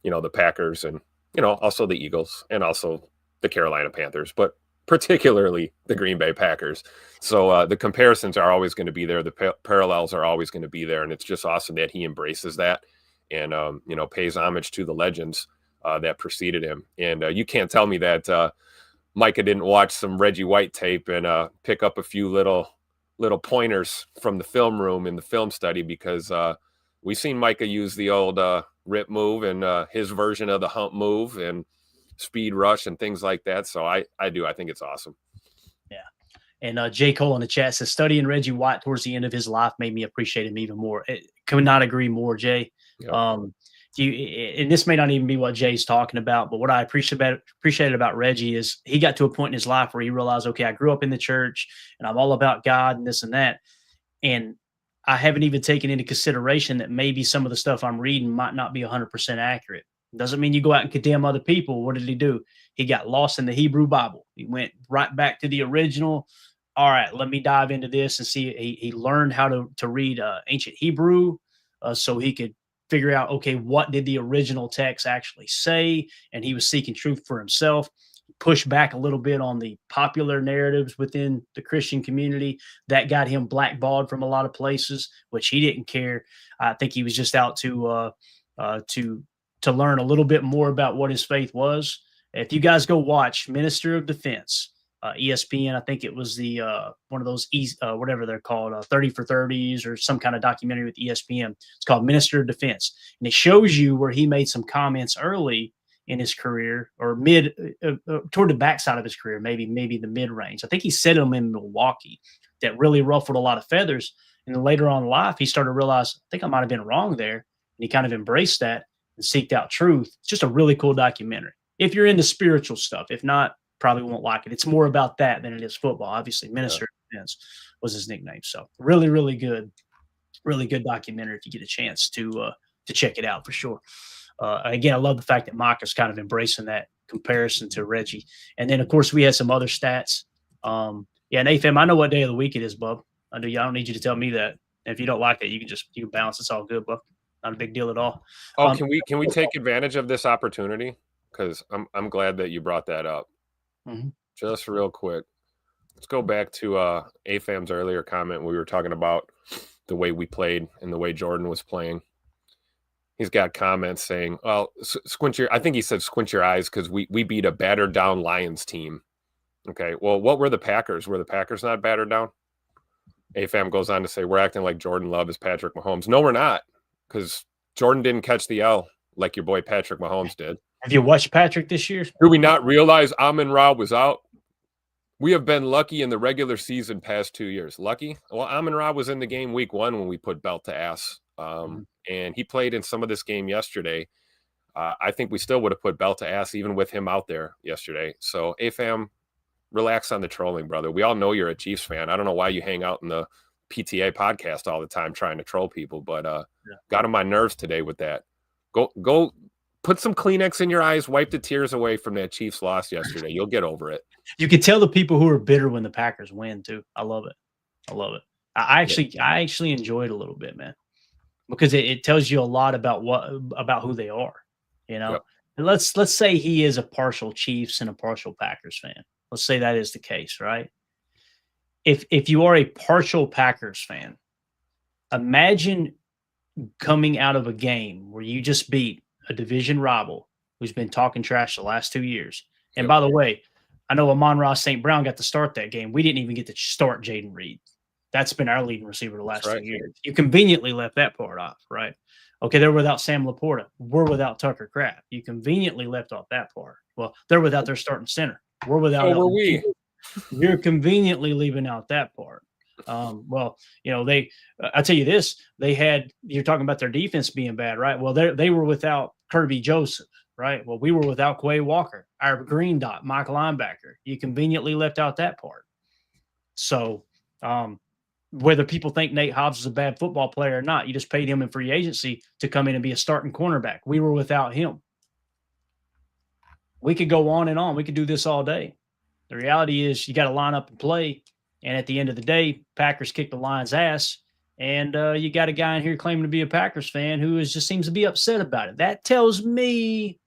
the Packers and, also the Eagles and also the Carolina Panthers, but particularly the Green Bay Packers. So the comparisons are always going to be there. The parallels are always going to be there. And it's just awesome that he embraces that and, pays homage to the legends that preceded him. And you can't tell me that Micah didn't watch some Reggie White tape and pick up a few little pointers from the film room in the film study, because we've seen Micah use the old rip move and his version of the hump move and speed rush and things like that. So I think it's awesome. Yeah. And J. Cole in the chat says, studying Reggie White towards the end of his life made me appreciate him even more. Could not agree more, Jay. Yep. And this may not even be what Jay's talking about, but what I appreciated about Reggie is he got to a point in his life where he realized, okay, I grew up in the church and I'm all about God and this and that. And I haven't even taken into consideration that maybe some of the stuff I'm reading might not be 100% accurate. Doesn't mean you go out and condemn other people. What did he do? He got lost in the Hebrew Bible. He went right back to the original. All right, let me dive into this and see. He learned how to read ancient Hebrew so he could figure out, okay, what did the original text actually say? And he was seeking truth for himself. Push back a little bit on the popular narratives within the Christian community. That got him blackballed from a lot of places, which he didn't care. I think he was just out to learn a little bit more about what his faith was. If you guys go watch Minister of Defense, ESPN, I think it was the one of those whatever they're called, 30 for 30s or some kind of documentary with ESPN. It's called Minister of Defense, and it shows you where he made some comments early in his career or mid toward the backside of his career, maybe the mid range. I think he said them in Milwaukee that really ruffled a lot of feathers. And then later on in life, he started to realize, I think I might have been wrong there, and he kind of embraced that and seeked out truth. It's just a really cool documentary. If you're into spiritual stuff, if not, probably won't like it. It's more about that than it is football. Obviously, Minister of Defense was his nickname. So really, really good documentary if you get a chance to check it out for sure. Again, I love the fact that Micah's kind of embracing that comparison to Reggie. And then, of course, we had some other stats. And AFM, I know what day of the week it is, bub. I don't need you to tell me that. And if you don't like it, you can bounce. It's all good, bub. Not a big deal at all. Oh, can we take advantage of this opportunity? Because I'm glad that you brought that up. Mm-hmm. Just real quick, let's go back to AFAM's earlier comment. We were talking about the way we played and the way Jordan was playing. He's got comments saying, well, I think he said squint your eyes because we beat a battered down Lions team. Okay, well, what were the Packers? Were the Packers not battered down? AFAM goes on to say, we're acting like Jordan Love is Patrick Mahomes. No, we're not, because Jordan didn't catch the L like your boy Patrick Mahomes did. Have you watched Patrick this year? Do we not realize Amon-Ra was out? We have been lucky in the regular season past 2 years. Lucky? Well, Amon-Ra was in the game week 1 when we put belt to ass. And he played in some of this game yesterday. I think we still would have put belt to ass even with him out there yesterday. So, AFAM, relax on the trolling, brother. We all know you're a Chiefs fan. I don't know why you hang out in the PTA podcast all the time trying to troll people, but got on my nerves today with that. Go put some Kleenex in your eyes, wipe the tears away from that Chiefs loss yesterday. You'll get over it. You can tell the people who are bitter when the Packers win too. I love it. I actually enjoy it a little bit, man, because it tells you a lot about who they are, you know. Yep. And let's say he is a partial Chiefs and a partial Packers fan. Let's say that is the case, right? If you are a partial Packers fan, imagine coming out of a game where you just beat a division rival who's been talking trash the last 2 years. And by the way, I know Amon-Ra St. Brown got to start that game. We didn't even get to start Jaden Reed. That's been our leading receiver the last 2 years. You conveniently left that part off, right? Okay, they're without Sam Laporta. We're without Tucker Kraft. You conveniently left off that part. Well, they're without their starting center. We're without. So were we. You're conveniently leaving out that part. Well, you know, I tell you this, you're talking about their defense being bad, right? Well, they were without Kirby Joseph. right? Well, we were without Quay Walker, our green dot, Mike linebacker. You conveniently left out that part. So whether people think Nate Hobbs is a bad football player or not, you just paid him in free agency to come in and be a starting cornerback. We were without him. We could go on and on. We could do this all day. The reality is you got to line up and play. And at the end of the day, Packers kick the Lions' ass. And you got a guy in here claiming to be a Packers fan who just seems to be upset about it. That tells me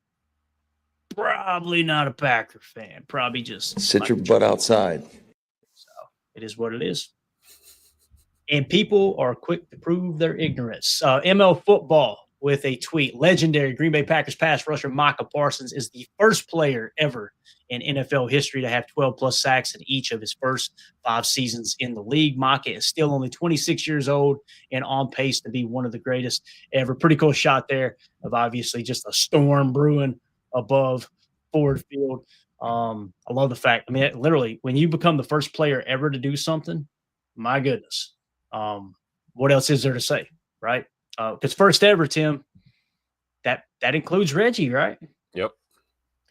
probably not a Packer fan. Probably just Sit your butt outside. So it is what it is. And people are quick to prove their ignorance. ML Football with a tweet. Legendary Green Bay Packers pass rusher Micah Parsons is the first player ever in NFL history to have 12-plus sacks in each of his first 5 seasons in the league. Micah is still only 26 years old and on pace to be one of the greatest ever. Pretty cool shot there of obviously just a storm brewing above Ford Field. I love the fact, I mean, literally, when you become the first player ever to do something, my goodness, what else is there to say, right? Because first ever, Tim, that includes Reggie, right? Yep.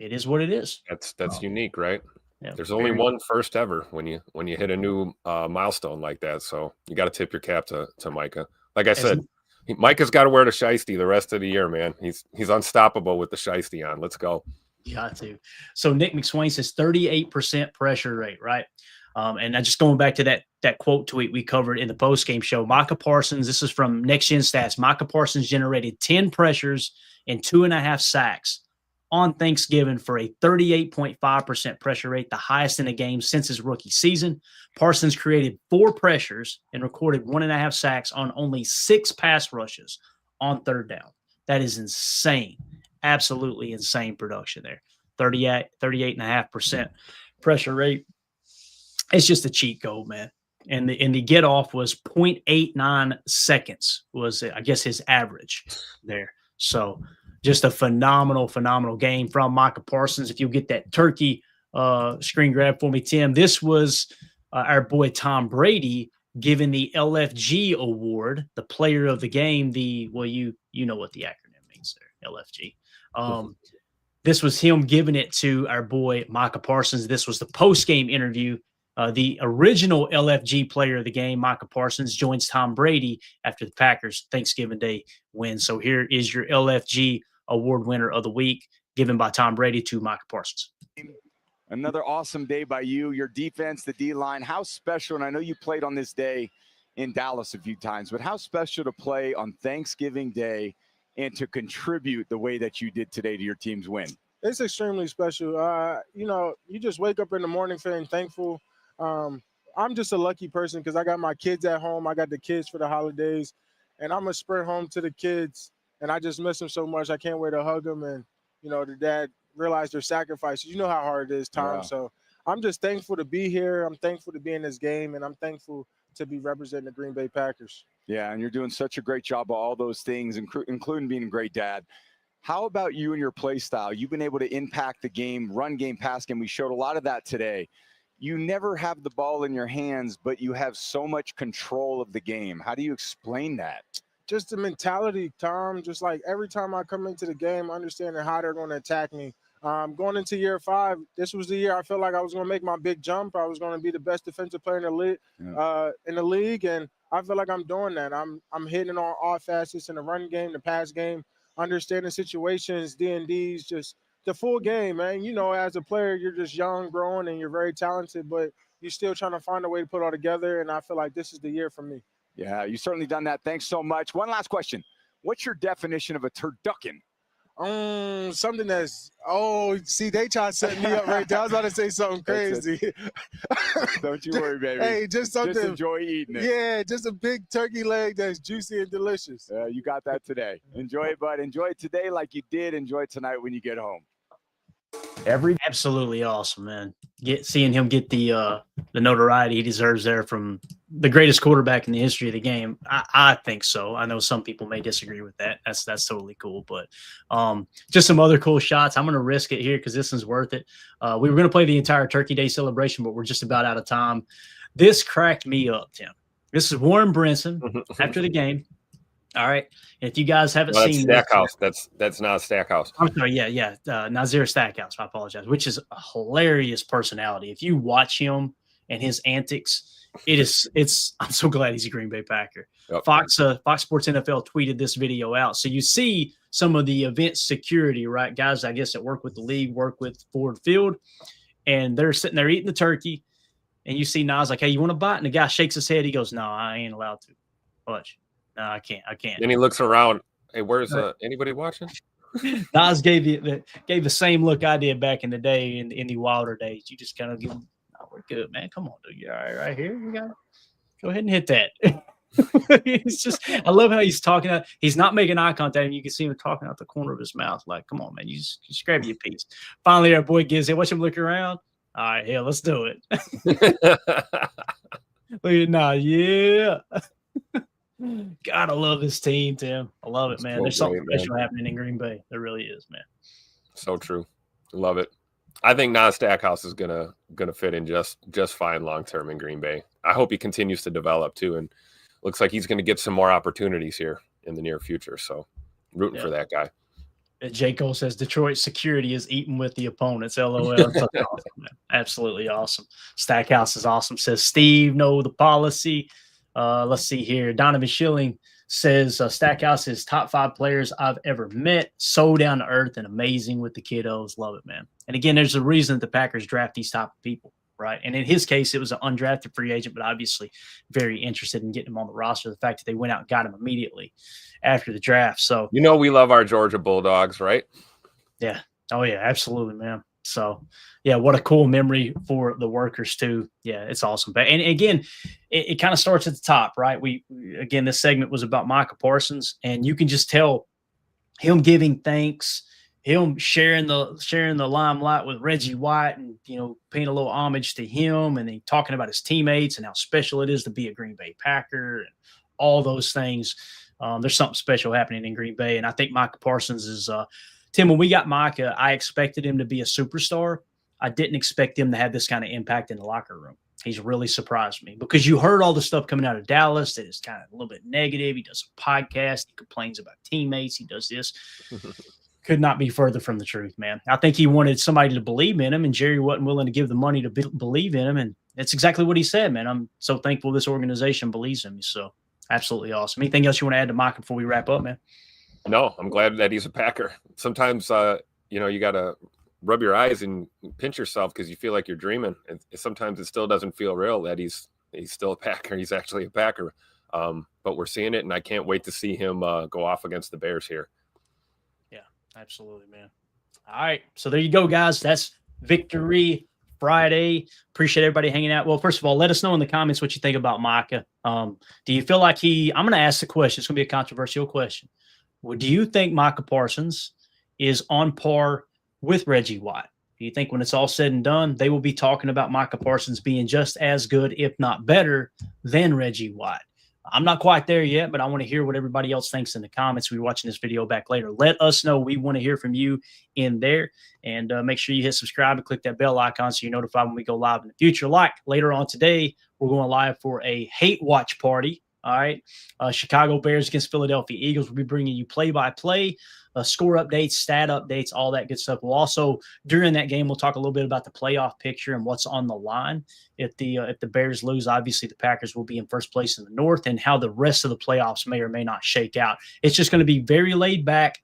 It is what it is. That's unique, right? Yeah. There's only one first ever when you hit a new milestone like that. So you got to tip your cap to Micah. Like I said, Micah's got to wear the shiesty the rest of the year, man. He's unstoppable with the shiesty on. Let's go. Got to. So Nick McSwain says 38% pressure rate, right? And just going back to that quote tweet we covered in the postgame show, Micah Parsons, this is from Next Gen Stats. Micah Parsons generated 10 pressures and 2.5 sacks on Thanksgiving for a 38.5% pressure rate, the highest in a game since his rookie season. Parsons created 4 pressures and recorded 1.5 sacks on only 6 pass rushes on third down. That is insane. Absolutely insane production there. 38.5% pressure rate. It's just a cheat code, man. And the get off was 0.89 seconds was, I guess, his average there. So just a phenomenal game from Micah Parsons. If you'll get that turkey screen grab for me, Tim, this was our boy Tom Brady given the LFG award, the player of the game, you know what the acronym means there, LFG. This was him giving it to our boy Micah Parsons. This was the post-game interview. The original LFG player of the game, Micah Parsons, joins Tom Brady after the Packers Thanksgiving Day win. So here is your LFG award winner of the week, given by Tom Brady to Micah Parsons. Another awesome day by you, your defense, the D-line. How special, and I know you played on this day in Dallas a few times, but how special to play on Thanksgiving Day and to contribute the way that you did today to your team's win? It's extremely special. You just wake up in the morning feeling thankful. I'm just a lucky person because I got my kids at home. I got the kids for the holidays, and I'm going to sprint home to the kids, and I just miss them so much. I can't wait to hug them and, the dad realize their sacrifices. You know how hard it is, Tom. Yeah. So I'm just thankful to be here. I'm thankful to be in this game, and I'm thankful to be representing the Green Bay Packers. Yeah, and you're doing such a great job of all those things, including being a great dad. How about you and your play style? You've been able to impact the game, run game, pass game. We showed a lot of that today. You never have the ball in your hands, but you have so much control of the game. How do you explain that? Just the mentality, Tom. Just like every time I come into the game, understanding how they're going to attack me. Going into year 5, this was the year I felt like I was going to make my big jump. I was going to be the best defensive player in the league, and I feel like I'm doing that. I'm hitting on all facets in the run game, the pass game, understanding situations, D&Ds, just the full game, man. As a player, you're just young, growing, and you're very talented, but you're still trying to find a way to put it all together, and I feel like this is the year for me. Yeah, you've certainly done that. Thanks so much. One last question. What's your definition of a turducken? Something that's they try to set me up right there. I was about to say something crazy. Don't you worry, baby. Hey, just something. Just enjoy eating it. Yeah, just a big turkey leg that's juicy and delicious. You got that today. Enjoy it, bud. Enjoy it today like you did. Enjoy it tonight when you get home. Absolutely awesome, man. Seeing him get the notoriety he deserves there from the greatest quarterback in the history of the game. I think so. I know some people may disagree with that. That's totally cool. But just some other cool shots. I'm going to risk it here because this one's worth it. We were going to play the entire Turkey Day celebration, but we're just about out of time. This cracked me up, Tim. This is Warren Brinson after the game. All right. If you guys haven't No, that's seen Stackhouse. That's not Stackhouse. I'm sorry. Yeah. Nazir Stackhouse. I apologize. Which is a hilarious personality. If you watch him and his antics, I'm so glad he's a Green Bay Packer. Yep. Fox Sports NFL tweeted this video out. So you see some of the event security, right? Guys, I guess that work with the league, work with Ford Field, and they're sitting there eating the turkey. And you see Nas like, hey, you want to bite? And the guy shakes his head. He goes, no, I ain't allowed to. Watch. No, I can't. Then he looks around. Hey, where's anybody watching? Nas gave the same look I did back in the day in the Wilder days. You just kind of give him, oh, we're good, man. Come on, dude. You all right here? You got it. Go ahead and hit that. He's just, I love how he's talking. He's not making eye contact, and you can see him talking out the corner of his mouth. Like, come on, man. You just grab your piece. Finally, our boy gives it. Watch him look around. All right, hell, let's do it. Look at now, yeah. God, I love this team, Tim. I love it, man. So There's something great, special happening in Green Bay. There really is, man. So true. Love it. I think Nas Stackhouse is gonna fit in just fine long term in Green Bay. I hope he continues to develop too, and looks like he's going to get some more opportunities here in the near future. So, rooting for that guy. J. Cole says Detroit security is eating with the opponents. LOL. Awesome, man. Absolutely awesome. Stackhouse is awesome. Says Steve, know the policy. Let's see here. Donovan Schilling says Stackhouse is top 5 players I've ever met. So down to earth and amazing with the kiddos. Love it, man. And again, there's a reason that the Packers draft these type of people, right? And in his case, it was an undrafted free agent, but obviously very interested in getting him on the roster. The fact that they went out and got him immediately after the draft. So, we love our Georgia Bulldogs, right? Yeah. Oh, yeah, absolutely, man. So, yeah, what a cool memory for the workers, too. Yeah, it's awesome. But, and again, it kind of starts at the top, right? Again, this segment was about Micah Parsons, and you can just tell him giving thanks, him sharing the limelight with Reggie White and, paying a little homage to him, and then talking about his teammates and how special it is to be a Green Bay Packer and all those things. There's something special happening in Green Bay, and I think Micah Parsons is Tim, when we got Micah, I expected him to be a superstar. I didn't expect him to have this kind of impact in the locker room. He's really surprised me because you heard all the stuff coming out of Dallas that is kind of a little bit negative. He does a podcast. He complains about teammates. He does this. Could not be further from the truth, man. I think he wanted somebody to believe in him, and Jerry wasn't willing to give the money to believe in him, and that's exactly what he said, man. I'm so thankful this organization believes in me. So absolutely awesome. Anything else you want to add to Micah before we wrap up, man? No, I'm glad that he's a Packer. Sometimes, you got to rub your eyes and pinch yourself because you feel like you're dreaming. And sometimes it still doesn't feel real that he's still a Packer. He's actually a Packer. But we're seeing it, and I can't wait to see him go off against the Bears here. Yeah, absolutely, man. All right. So there you go, guys. That's Victory Friday. Appreciate everybody hanging out. Well, first of all, let us know in the comments what you think about Micah. Do you feel like I'm going to ask the question. It's going to be a controversial question. Well, do you think Micah Parsons is on par with Reggie White? Do you think when it's all said and done, they will be talking about Micah Parsons being just as good, if not better, than Reggie White? I'm not quite there yet, but I want to hear what everybody else thinks in the comments. We're watching this video back later. Let us know. We want to hear from you in there. And make sure you hit subscribe and click that bell icon so you're notified when we go live in the future. Like later on today, we're going live for a hate watch party. All right. Chicago Bears against Philadelphia Eagles. We'll be bringing you play-by-play, score updates, stat updates, all that good stuff. We'll also, during that game, we'll talk a little bit about the playoff picture and what's on the line. If the Bears lose, obviously the Packers will be in first place in the North, and how the rest of the playoffs may or may not shake out. It's just going to be very laid back.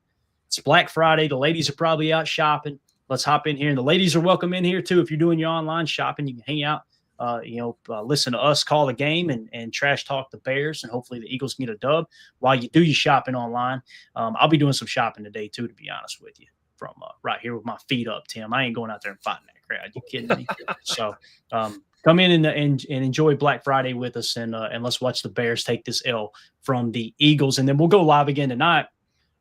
It's Black Friday. The ladies are probably out shopping. Let's hop in here. And the ladies are welcome in here, too. If you're doing your online shopping, you can hang out. Listen to us call the game and trash talk the Bears, and hopefully the Eagles can get a dub while you do your shopping online. I'll be doing some shopping today too, to be honest with you, from right here with my feet up, Tim. I ain't going out there and fighting that crowd. You kidding me? So come in and enjoy Black Friday with us, and let's watch the Bears take this L from the Eagles, and then we'll go live again tonight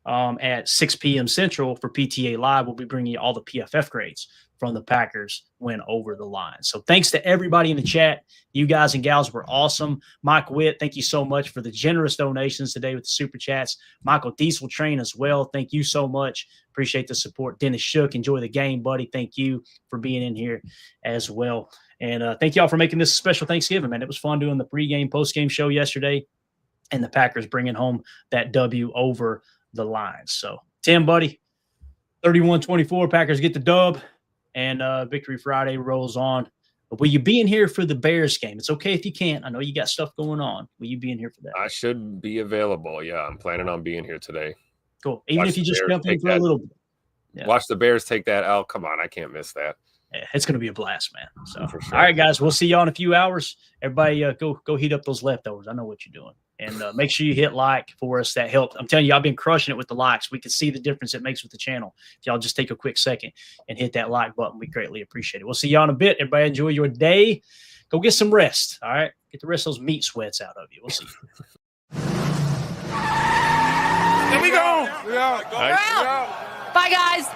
at 6 p.m. Central for PTA Live. We'll be bringing you all the PFF grades from the Packers went over the line. So thanks to everybody in the chat. You guys and gals were awesome. Mike Witt, thank you so much for the generous donations today with the super chats. Michael Diesel Train as well. Thank you so much. Appreciate the support. Dennis Shook, enjoy the game, buddy. Thank you for being in here as well. And thank y'all for making this a special Thanksgiving, man. It was fun doing the pregame, postgame show yesterday. and the Packers bringing home that W over the Lions. So, Tim, buddy, 31-24, Packers get the dub, and Victory Friday rolls on. But will you be in here for the Bears game? It's okay if you can't. I know you got stuff going on. Will you be in here for that? I should be available. Yeah, I'm planning on being here today. Cool. Even if you just jump in for a little bit. Yeah. Watch the Bears take that out. Come on, I can't miss that. Yeah, it's going to be a blast, man. So, for sure. All right, guys, we'll see y'all in a few hours. Everybody, go heat up those leftovers. I know what you're doing, and make sure you hit like for us. That helped. I'm telling you, I've been crushing it with the likes. We can see the difference it makes with the channel. If y'all just take a quick second and hit that like button, we greatly appreciate it. We'll see y'all in a bit. Everybody, enjoy your day. Go get some rest. All right, get the rest of those meat sweats out of you. We'll see you. Here we go. Bye, guys.